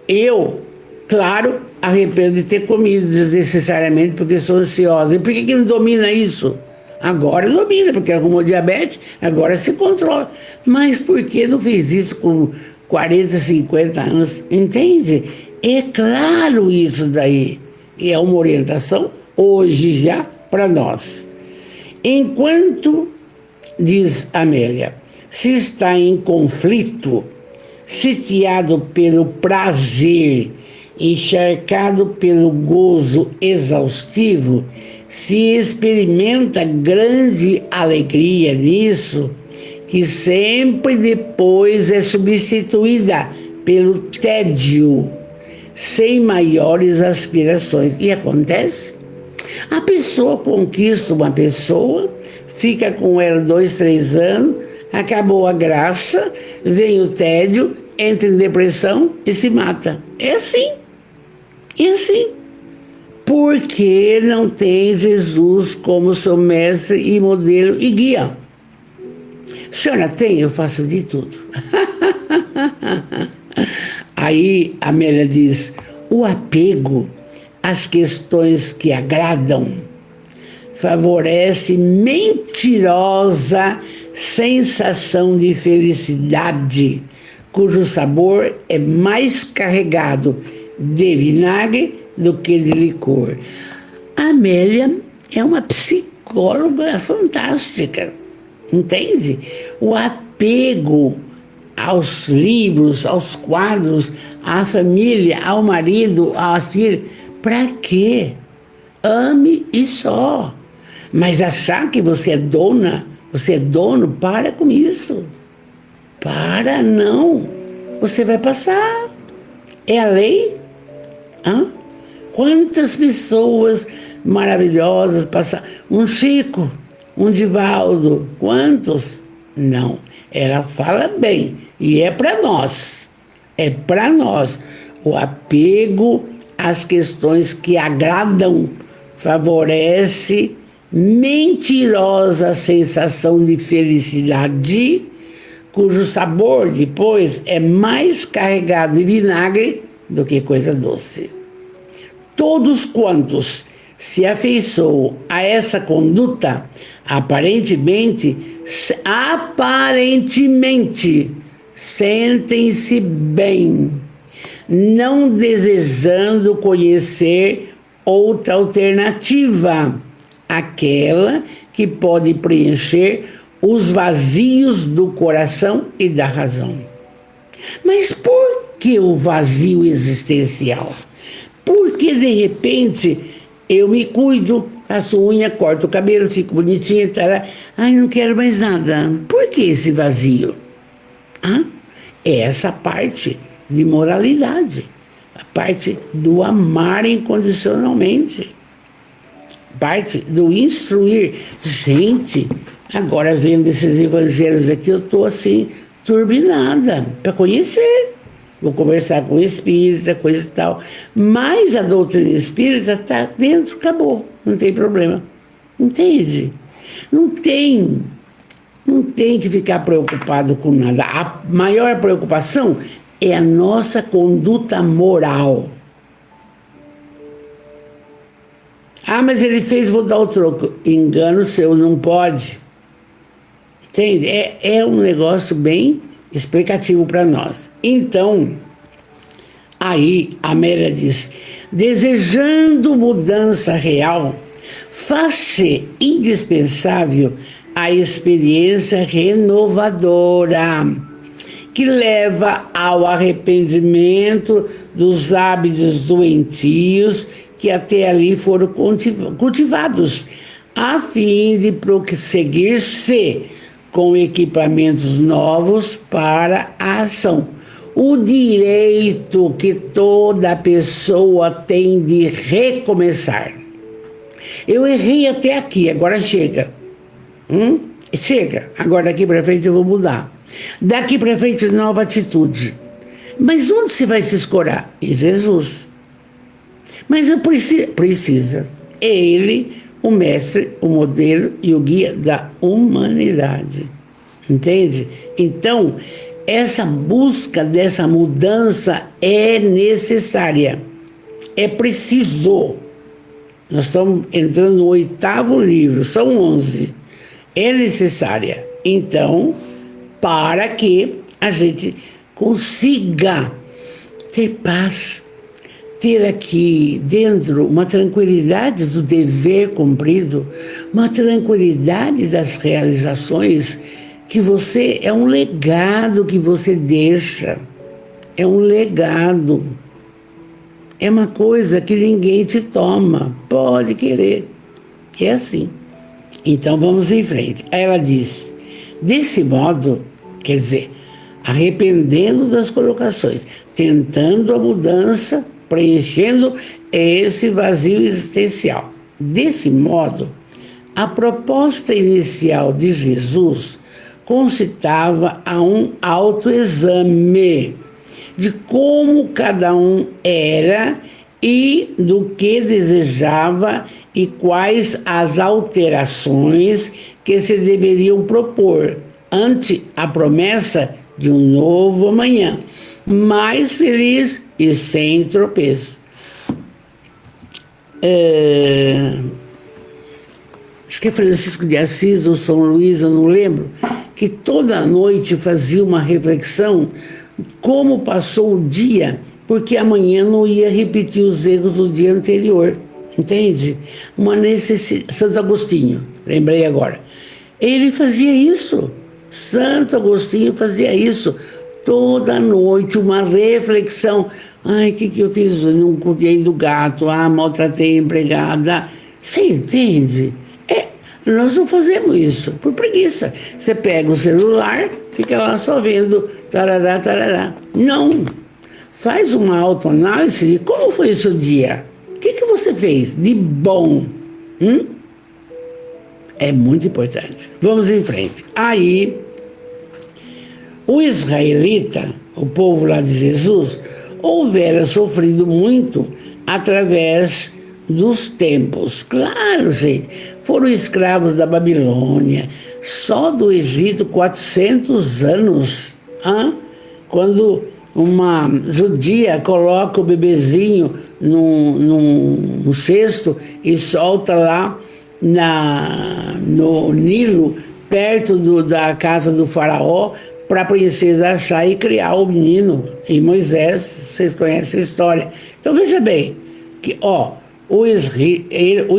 Eu, claro, arrependo de ter comido desnecessariamente porque sou ansiosa. E por que não domina isso? Agora domina, porque arrumou diabetes, agora se controla. Mas por que não fez isso com 40, 50 anos? Entende? É claro isso daí. E é uma orientação hoje já para nós. Enquanto, diz Amélia, se está em conflito, sitiado pelo prazer, encharcado pelo gozo exaustivo, se experimenta grande alegria nisso, que sempre depois é substituída pelo tédio, sem maiores aspirações. E acontece? A pessoa conquista uma pessoa, fica com ela 2, 3 anos, acabou a graça, vem o tédio, entra em depressão e se mata. É assim. É assim. Porque não tem Jesus como seu mestre e modelo e guia. A senhora tem? Eu faço de tudo. Aí a Amélia diz, o apego às questões que agradam favorece mentirosa sensação de felicidade, cujo sabor é mais carregado de vinagre do que de licor. A Amélia é uma psicóloga fantástica, entende? O apego aos livros, aos quadros, à família, ao marido, à filha, para quê? Ame e só. Mas achar que você é dona, você é dono, para com isso. Para, não. Você vai passar. É a lei. Hã? Quantas pessoas maravilhosas passaram. Um Chico, um Divaldo, quantos? Não. Ela fala bem. E é para nós. É para nós. O apego às questões que agradam favorece mentirosa sensação de felicidade, cujo sabor depois é mais carregado de vinagre do que coisa doce. Todos quantos se afeiçoam a essa conduta, aparentemente sentem-se bem, não desejando conhecer outra alternativa, aquela que pode preencher os vazios do coração e da razão. Mas por que o vazio existencial? Porque de repente eu me cuido, faço unha, corto o cabelo, fico bonitinha, tá? Ai, não quero mais nada. Por que esse vazio? É essa parte de moralidade, a parte do amar incondicionalmente, parte do instruir. Gente, agora vendo esses evangelhos aqui, eu estou assim, turbinada, para conhecer. Vou conversar com o espírita, coisa e tal. Mas a doutrina espírita está dentro, acabou, não tem problema. Entende? Não tem que ficar preocupado com nada. A maior preocupação é a nossa conduta moral. Mas ele fez, vou dar o troco. Engano seu, não pode. Entende? É um negócio bem explicativo para nós. Então, aí a Amélia diz, desejando mudança real, faz-se indispensável a experiência renovadora, que leva ao arrependimento dos hábitos doentios que até ali foram cultivados, a fim de prosseguir-se com equipamentos novos para a ação. O direito que toda pessoa tem de recomeçar. Eu errei até aqui, agora chega. Chega, agora daqui para frente eu vou mudar. Daqui para frente, nova atitude. Mas onde você vai se escorar? Em Jesus. Mas precisa. Ele, o mestre, o modelo e o guia da humanidade. Entende? Então, essa busca dessa mudança é necessária, é preciso. Nós estamos entrando no 8º livro, são 11. É necessária. Então, para que a gente consiga ter paz, ter aqui dentro uma tranquilidade do dever cumprido, uma tranquilidade das realizações, que você é um legado que você deixa, é um legado, é uma coisa que ninguém te toma, pode querer, é assim. Então vamos em frente. Aí ela diz, desse modo, quer dizer, arrependendo das colocações, tentando a mudança, preenchendo esse vazio existencial. Desse modo, a proposta inicial de Jesus concitava a um autoexame de como cada um era e do que desejava e quais as alterações que se deveriam propor ante a promessa de um novo amanhã, mais feliz e sem tropeço. Acho que é Francisco de Assis ou São Luís, eu não lembro, que toda noite fazia uma reflexão como passou o dia, porque amanhã não ia repetir os erros do dia anterior, entende? Uma necessidade. Santo Agostinho, lembrei agora. Ele fazia isso, Santo Agostinho fazia isso, toda noite, uma reflexão. Ai, o que eu fiz? Eu não cuidei do gato, maltratei a empregada. Você entende? Nós não fazemos isso, por preguiça. Você pega o celular, fica lá só vendo tarará, tarará. Não. Faz uma autoanálise de como foi o seu dia. O que você fez de bom? É muito importante. Vamos em frente. Aí, o israelita, o povo lá de Jesus, houvera sofrido muito através dos tempos. Claro, gente, foram escravos da Babilônia, só do Egito 400 anos. Quando uma judia coloca o bebezinho num cesto e solta lá no Nilo, perto da casa do faraó, para a princesa achar e criar o menino. E Moisés, vocês conhecem a história. Então veja bem, que o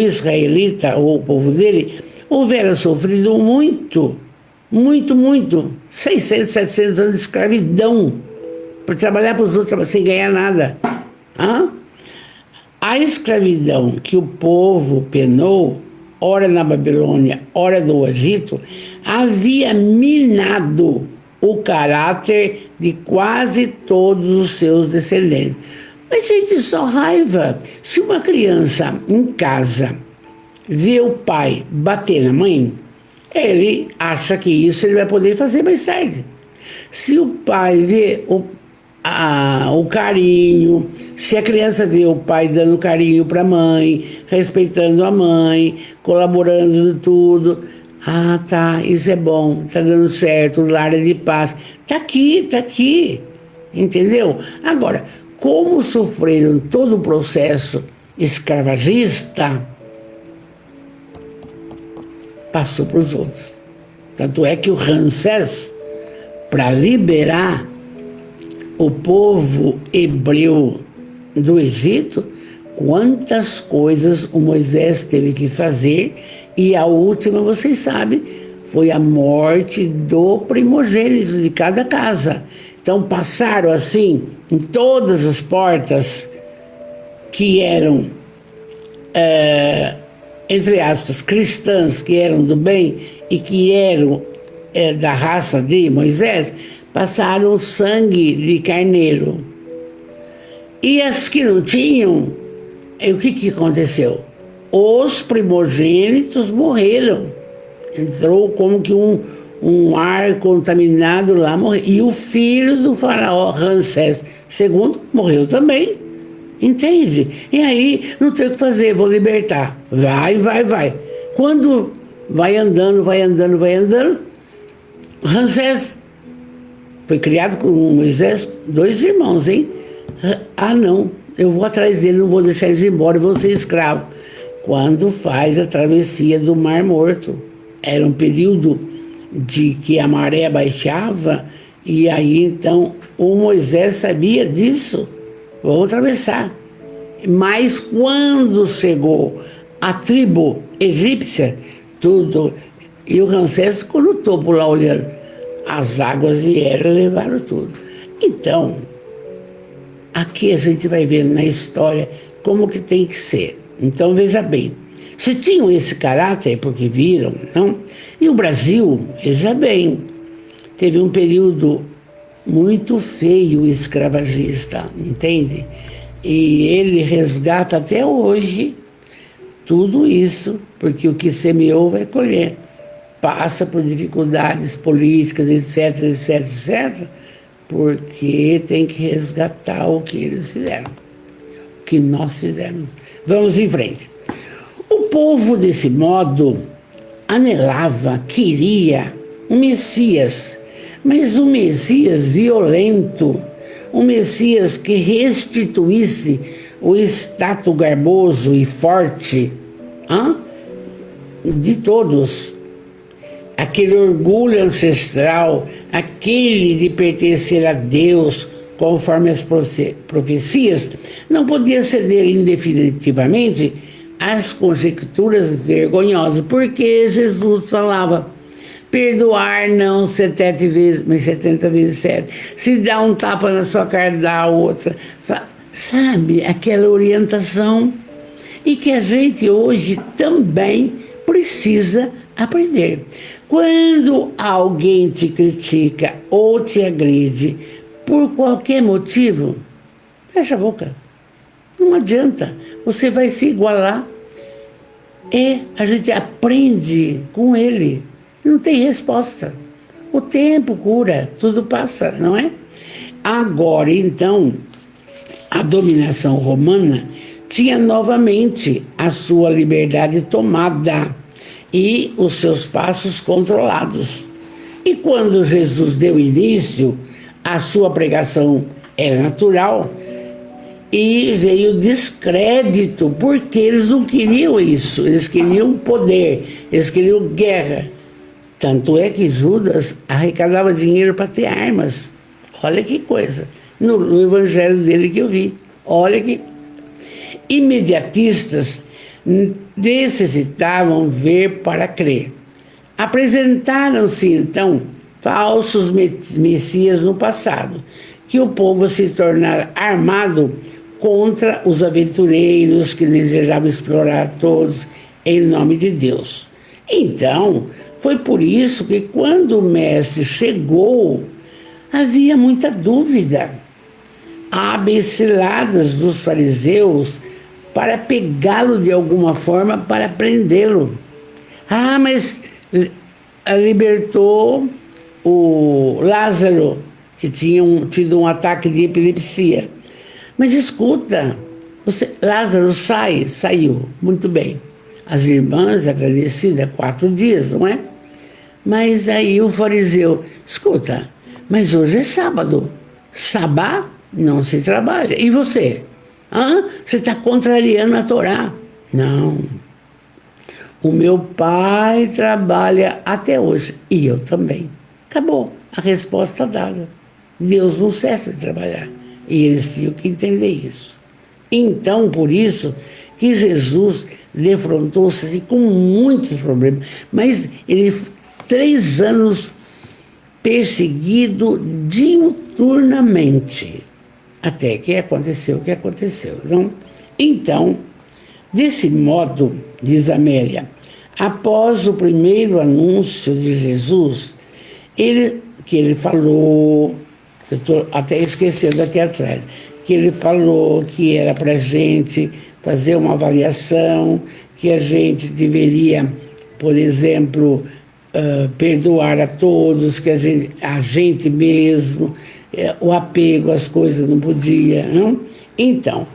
israelita, ou o povo dele, houvera sofrido muito, 600, 700 anos de escravidão, para trabalhar para os outros sem ganhar nada. A escravidão que o povo penou, ora na Babilônia, ora no Egito, havia minado o caráter de quase todos os seus descendentes. Mas, gente, só raiva. Se uma criança em casa vê o pai bater na mãe, ele acha que isso ele vai poder fazer mais tarde. Se o pai vê o carinho, se a criança vê o pai dando carinho para a mãe, respeitando a mãe, colaborando em tudo, tá, isso é bom, tá dando certo, o lar é de paz. Tá aqui, entendeu? Agora, como sofreram todo o processo escravagista, passou para os outros. Tanto é que o Ramsés, para liberar o povo hebreu do Egito, quantas coisas o Moisés teve que fazer, e a última, vocês sabem, foi a morte do primogênito de cada casa. Então passaram assim em todas as portas que eram, entre aspas, cristãs, que eram do bem e que eram da raça de Moisés, passaram sangue de carneiro. E as que não tinham, o que aconteceu? Os primogênitos morreram. Entrou como que um ar contaminado lá, morreu. E o filho do faraó, Ramsés II, morreu também. Entende? E aí, não tem o que fazer, vou libertar. Vai, vai, vai. Quando vai andando, Ramsés foi criado com Moisés, 2 irmãos, hein? Ah, não, eu vou atrás dele, não vou deixar eles embora, eu vou ser escravo. Quando faz a travessia do Mar Morto, era um período de que a maré baixava, e aí então o Moisés sabia disso, vamos atravessar. Mas quando chegou a tribo egípcia, tudo, e o Ramsés ficou no topo lá olhando, as águas vieram e levaram tudo. Então, aqui a gente vai ver na história como que tem que ser. Então veja bem, se tinham esse caráter, porque viram, não? E o Brasil, veja bem, teve um período muito feio escravagista, entende? E ele resgata até hoje tudo isso, porque o que semeou vai colher. Passa por dificuldades políticas, etc, etc, etc, porque tem que resgatar o que eles fizeram, o que nós fizemos. Vamos em frente. O povo, desse modo, anelava, queria um Messias, mas um Messias violento, um Messias que restituísse o status garboso e forte de todos. Aquele orgulho ancestral, aquele de pertencer a Deus, conforme as profecias, não podia ceder indefinitivamente às conjecturas vergonhosas, porque Jesus falava: perdoar não 70 vezes, mas 70 vezes 7. Se dá um tapa na sua cara, dá a outra. Sabe, aquela orientação. E que a gente hoje também precisa aprender. Quando alguém te critica ou te agride por qualquer motivo, fecha a boca. Não adianta, você vai se igualar. A gente aprende com ele. Não tem resposta. O tempo cura, tudo passa, não é? Agora, então, a dominação romana tinha novamente a sua liberdade tomada e os seus passos controlados. E quando Jesus deu início, a sua pregação era natural e veio descrédito, porque eles não queriam isso, eles queriam poder, eles queriam guerra. Tanto é que Judas arrecadava dinheiro para ter armas. Olha que coisa, no evangelho dele que eu vi. Olha que imediatistas necessitavam ver para crer. Apresentaram-se, então, falsos messias no passado, que o povo se tornara armado contra os aventureiros que desejavam explorar todos em nome de Deus. Então, foi por isso que quando o mestre chegou, havia muita dúvida. Abeciladas dos fariseus para pegá-lo de alguma forma, para prendê-lo. Mas libertou o Lázaro, que tinha tido um ataque de epilepsia. Mas escuta, Lázaro saiu, muito bem. As irmãs agradecidas, 4 dias, não é? Mas aí o fariseu, escuta, mas hoje é sábado. Sabá não se trabalha. E você? Você está contrariando a Torá. Não. O meu pai trabalha até hoje. E eu também. Acabou. A resposta dada. Deus não cessa de trabalhar. E eles tinham que entender isso. Então, por isso que Jesus defrontou-se com muitos problemas. Mas ele, 3 anos perseguido diuturnamente. Até que aconteceu o que aconteceu. Não? Então, desse modo, diz Amélia, após o primeiro anúncio de Jesus, que ele falou, eu estou até esquecendo aqui atrás, que ele falou que era para a gente fazer uma avaliação, que a gente deveria, por exemplo, perdoar a todos, que a gente mesmo, o apego às coisas não podia, não? Então,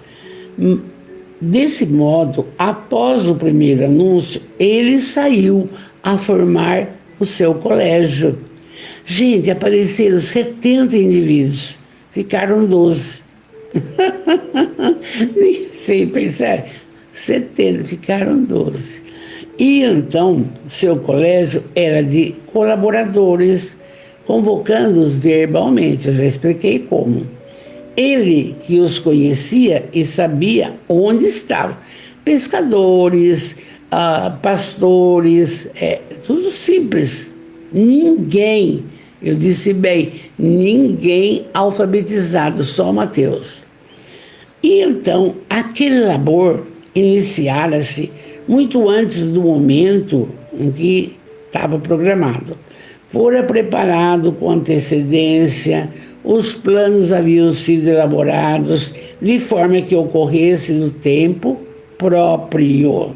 Desse modo, após o primeiro anúncio, ele saiu a formar o seu colégio. Gente, apareceram 70 indivíduos, ficaram 12. Você percebe? 70, ficaram 12. E então, seu colégio era de colaboradores, convocando-os verbalmente. Eu já expliquei como. Ele que os conhecia e sabia onde estavam. Pescadores, pastores, tudo simples. Ninguém, eu disse bem, ninguém alfabetizado, só Mateus. E então, aquele labor iniciara-se muito antes do momento em que estava programado. Fora preparado com antecedência, os planos haviam sido elaborados de forma que ocorresse no tempo próprio.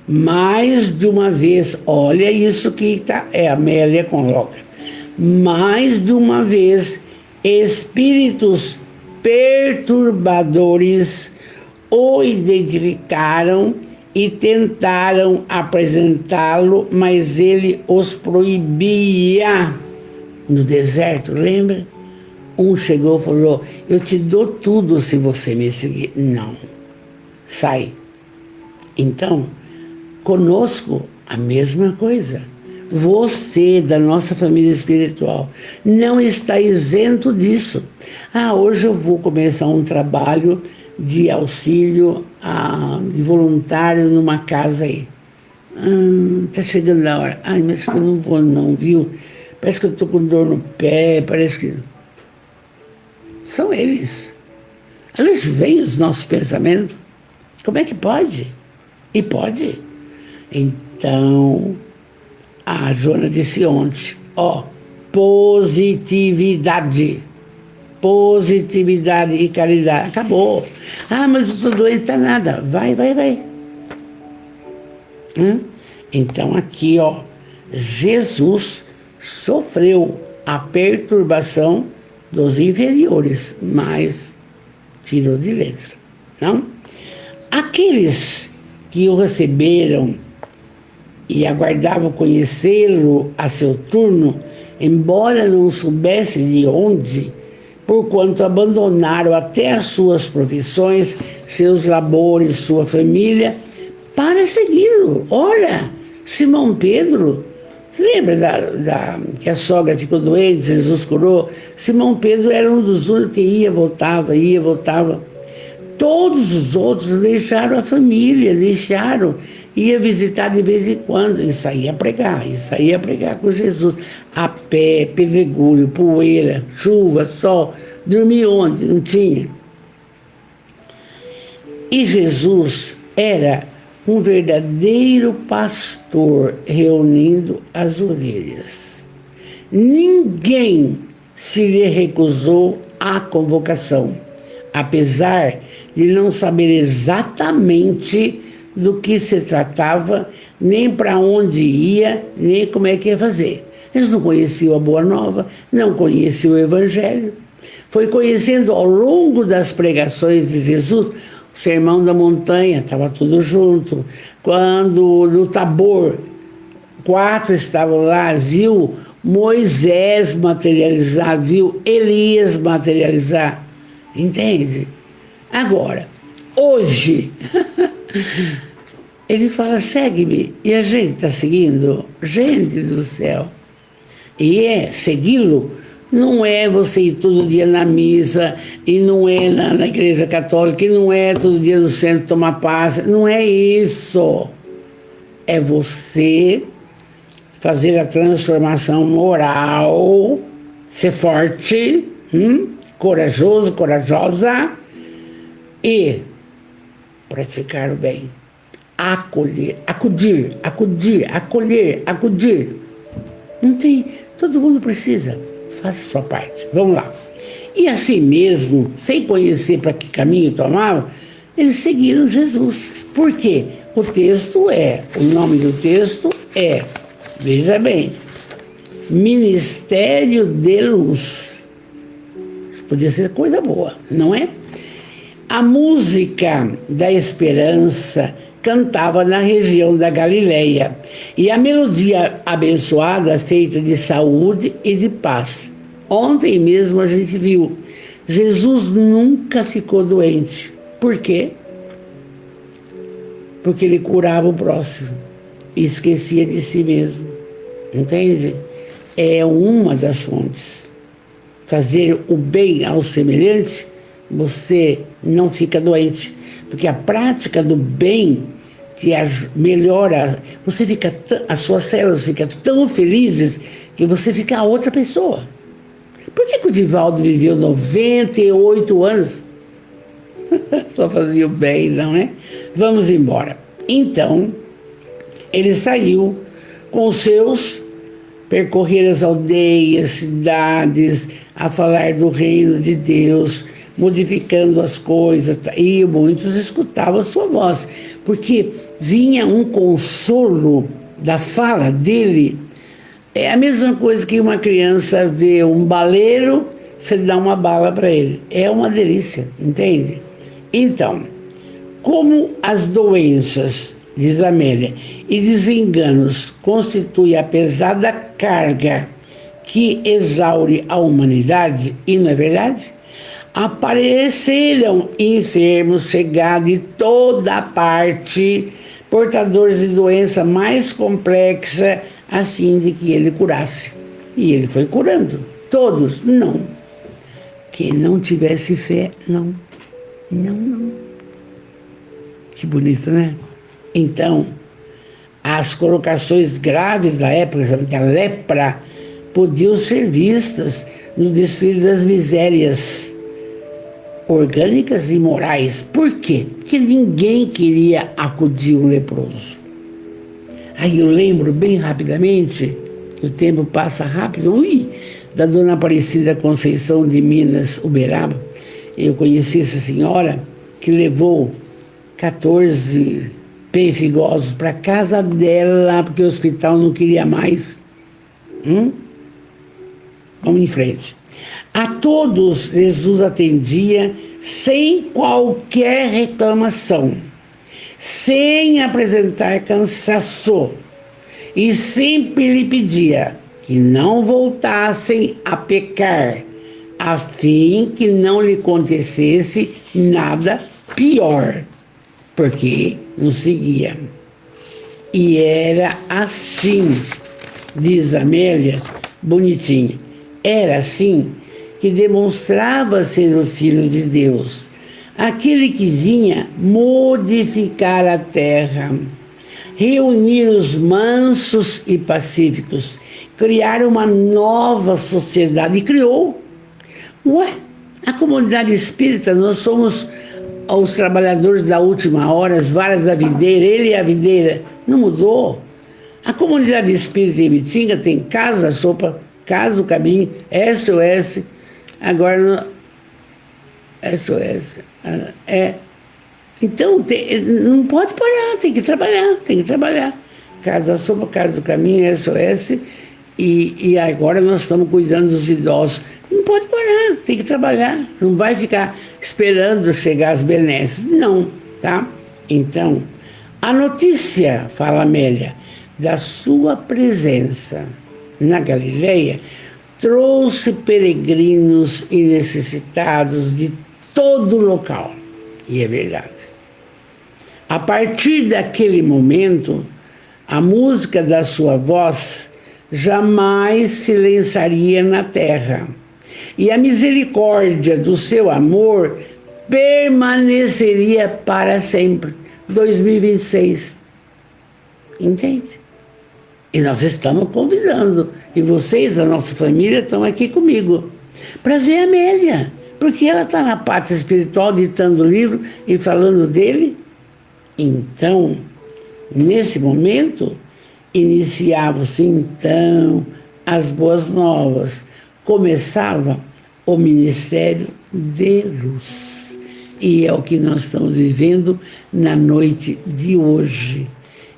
Mais de uma vez, olha isso que a Amélia coloca, mais de uma vez, espíritos perturbadores o identificaram e tentaram apresentá-lo, mas ele os proibia no deserto, lembra? Um chegou e falou: eu te dou tudo se você me seguir. Não, sai. Então, conosco, a mesma coisa. Você, da nossa família espiritual, não está isento disso. Hoje eu vou começar um trabalho de auxílio de voluntário numa casa aí. Tá chegando a hora. Mas acho que eu não vou não, viu? Parece que eu estou com dor no pé, parece que... São eles. Eles veem os nossos pensamentos. Como é que pode? E pode. Então, a Joana disse ontem, positividade. Positividade e caridade. Acabou. Mas eu estou doente, tá nada. Vai. Então aqui, Jesus sofreu a perturbação dos inferiores, mas tirou de letra, não? Aqueles que o receberam e aguardavam conhecê-lo a seu turno, embora não soubessem de onde, porquanto abandonaram até as suas profissões, seus labores, sua família, para segui-lo. Olha, Simão Pedro, você lembra que a sogra ficou doente, Jesus curou? Simão Pedro era um dos únicos que ia, voltava. Todos os outros deixaram a família, ia visitar de vez em quando, e saía a pregar com Jesus, a pé, pedregulho, poeira, chuva, sol, dormia onde? Não tinha. E Jesus era um verdadeiro pastor reunindo as ovelhas. Ninguém se lhe recusou à convocação, apesar de não saber exatamente do que se tratava, nem para onde ia, nem como é que ia fazer. Eles não conheciam a Boa Nova, não conheciam o Evangelho. Foi conhecendo ao longo das pregações de Jesus, o Sermão da Montanha, estava tudo junto. Quando no Tabor, 4 estavam lá, viu Moisés materializar, viu Elias materializar. Entende? Agora, hoje, ele fala, segue-me. E a gente está seguindo? Gente do céu. E segui-lo não é você ir todo dia na missa, e não é na igreja católica, e não é todo dia no centro tomar passe. Não é isso. É você fazer a transformação moral, ser forte, corajoso, corajosa, e praticar o bem. Acolher, acudir. Não tem, todo mundo precisa. Faça a sua parte. Vamos lá. E assim mesmo, sem conhecer para que caminho tomavam, eles seguiram Jesus. Por quê? O nome do texto é, veja bem, Ministério de Luz. Podia ser coisa boa, não é? A música da esperança cantava na região da Galileia, e a melodia abençoada feita de saúde e de paz. Ontem mesmo a gente viu, Jesus nunca ficou doente. Por quê? Porque ele curava o próximo e esquecia de si mesmo. Entende? É uma das fontes. Fazer o bem ao semelhante, você não fica doente. Porque a prática do bem te melhora. Você fica, as suas células ficam tão felizes que você fica outra pessoa. Por que o Divaldo viveu 98 anos? Só fazia o bem, não é? Vamos embora. Então, ele saiu com os seus, percorrer as aldeias, cidades, a falar do reino de Deus, modificando as coisas, e muitos escutavam a sua voz, porque vinha um consolo da fala dele. É a mesma coisa que uma criança vê um baleiro, você dá uma bala para ele. É uma delícia, entende? Então, como as doenças, diz Amélia, e desenganos constituem a pesada carga que exaure a humanidade, e não é verdade? Apareceram enfermos chegados de toda parte, portadores de doença mais complexa, a fim de que ele curasse. E ele foi curando. Todos, não. Quem não tivesse fé, não. Não. Que bonito, né? Então, as colocações graves da época, sabe, a lepra, podiam ser vistas no desfile das misérias orgânicas e morais. Por quê? Porque ninguém queria acudir o leproso. Aí eu lembro bem rapidamente, o tempo passa rápido, da Dona Aparecida Conceição de Minas, Uberaba. Eu conheci essa senhora que levou 14 pênfigosos para casa dela, porque o hospital não queria mais. Vamos em frente. A todos Jesus atendia sem qualquer reclamação, sem apresentar cansaço, e sempre lhe pedia que não voltassem a pecar, a fim que não lhe acontecesse nada pior, porque não seguia. E era assim, diz Amélia, bonitinho, era assim que demonstrava ser o Filho de Deus, aquele que vinha modificar a terra, reunir os mansos e pacíficos, criar uma nova sociedade, e criou. A comunidade espírita, nós somos os trabalhadores da última hora, as varas da videira, ele e a videira, não mudou. A comunidade espírita em Ibitinga tem Casa Sopa, Casa o Caminho, SOS, agora SOS, Então, não pode parar, tem que trabalhar. Casa Sopa, Casa do Caminho, SOS, e agora nós estamos cuidando dos idosos. Não pode parar, tem que trabalhar, não vai ficar esperando chegar as benesses, não, tá? Então, a notícia, fala Amélia, da sua presença na Galileia trouxe peregrinos e necessitados de todo o local. E é verdade. A partir daquele momento, a música da sua voz jamais silenciaria na terra, e a misericórdia do seu amor permaneceria para sempre. 2026. Entende? E nós estamos convidando, e vocês, a nossa família, estão aqui comigo, para ver a Amélia, porque ela está na parte espiritual, ditando o livro e falando dele. Então, nesse momento, iniciavam-se então as boas novas. Começava o ministério de luz. E é o que nós estamos vivendo na noite de hoje.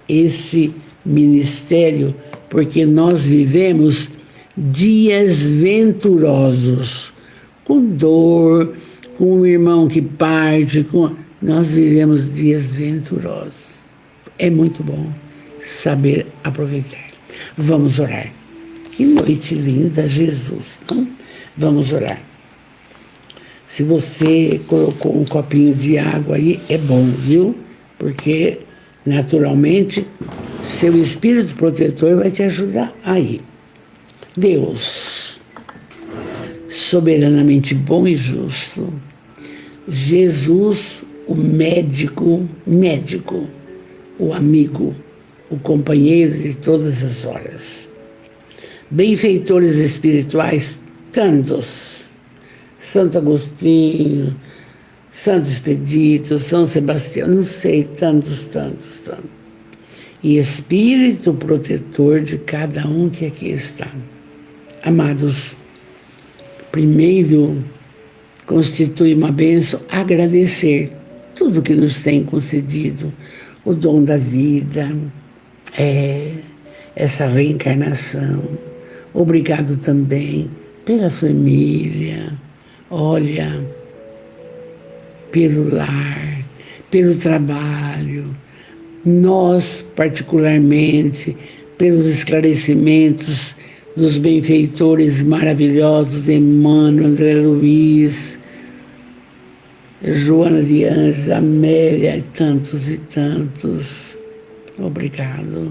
Esse ministério, porque nós vivemos dias venturosos, com dor, com um irmão que parte, nós vivemos dias venturosos. É muito bom saber aproveitar. Vamos orar. Que noite linda, Jesus, não? Vamos orar. Se você colocou um copinho de água aí, é bom, viu? Porque, naturalmente, seu espírito protetor vai te ajudar aí. Deus, soberanamente bom e justo, Jesus, o médico, o amigo, o companheiro de todas as horas. Benfeitores espirituais, tantos, Santo Agostinho, Santo Expedito, São Sebastião, não sei, tantos. E Espírito protetor de cada um que aqui está. Amados, primeiro constitui uma bênção agradecer tudo que nos tem concedido, o dom da vida, essa reencarnação. Obrigado também pela família, olha, pelo lar, pelo trabalho, nós particularmente, pelos esclarecimentos dos benfeitores maravilhosos, Emmanuel, André Luiz, Joana de Anjos, Amélia e tantos. Obrigado.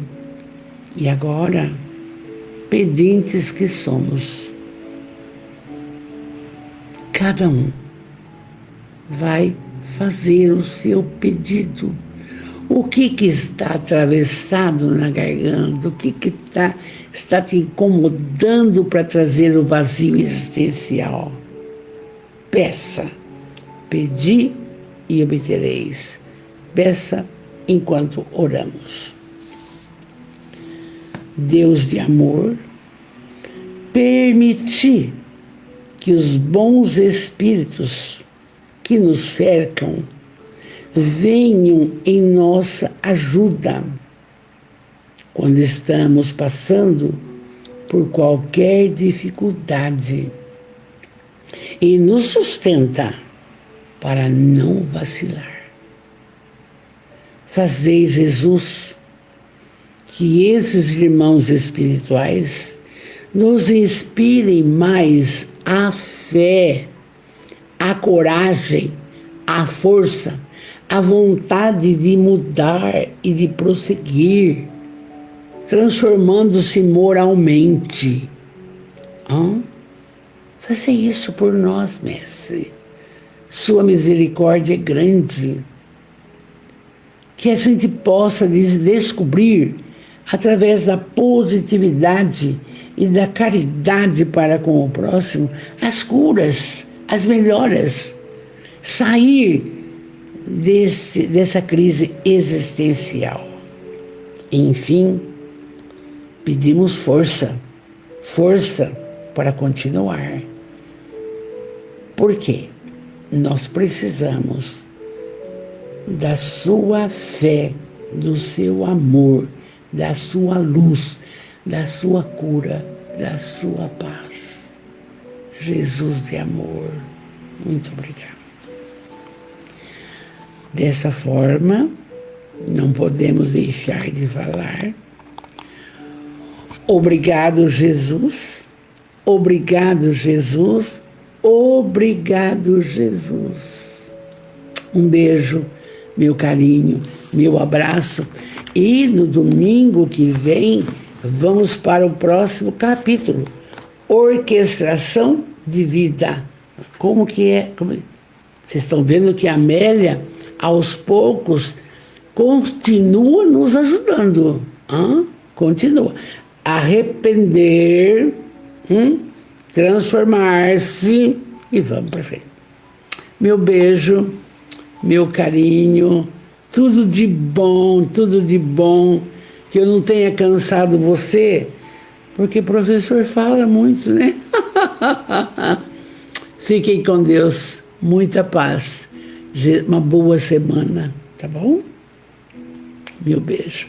E agora, pedintes que somos, cada um vai fazer o seu pedido. O que está atravessado na garganta? O que está te incomodando para trazer o vazio existencial? Peça. Pedi e obtereis. Peça enquanto oramos. Deus de amor, permiti que os bons espíritos que nos cercam venham em nossa ajuda quando estamos passando por qualquer dificuldade e nos sustenta para não vacilar. Fazei, Jesus, que esses irmãos espirituais nos inspirem mais a fé, a coragem, a força, a vontade de mudar e de prosseguir, transformando-se moralmente. Fazer isso por nós, mestre. Sua misericórdia é grande. Que a gente possa descobrir, através da positividade e da caridade para com o próximo, as curas, as melhoras. Sair dessa crise existencial. Enfim, pedimos força para continuar. Por quê? Nós precisamos da sua fé, do seu amor, da sua luz, da sua cura, da sua paz. Jesus de amor, muito obrigado. Dessa forma, não podemos deixar de falar. Obrigado, Jesus. Obrigado, Jesus. Obrigado, Jesus. Um beijo, meu carinho, meu abraço. E no domingo que vem, vamos para o próximo capítulo. Orquestração de vida. Como que é? Vocês estão vendo que a Amélia, aos poucos, continua nos ajudando. Continua. Arrepender, transformar-se e vamos para frente. Meu beijo, meu carinho, tudo de bom, que eu não tenha cansado você, porque o professor fala muito, né? Fiquem com Deus, muita paz, uma boa semana, tá bom? Meu beijo.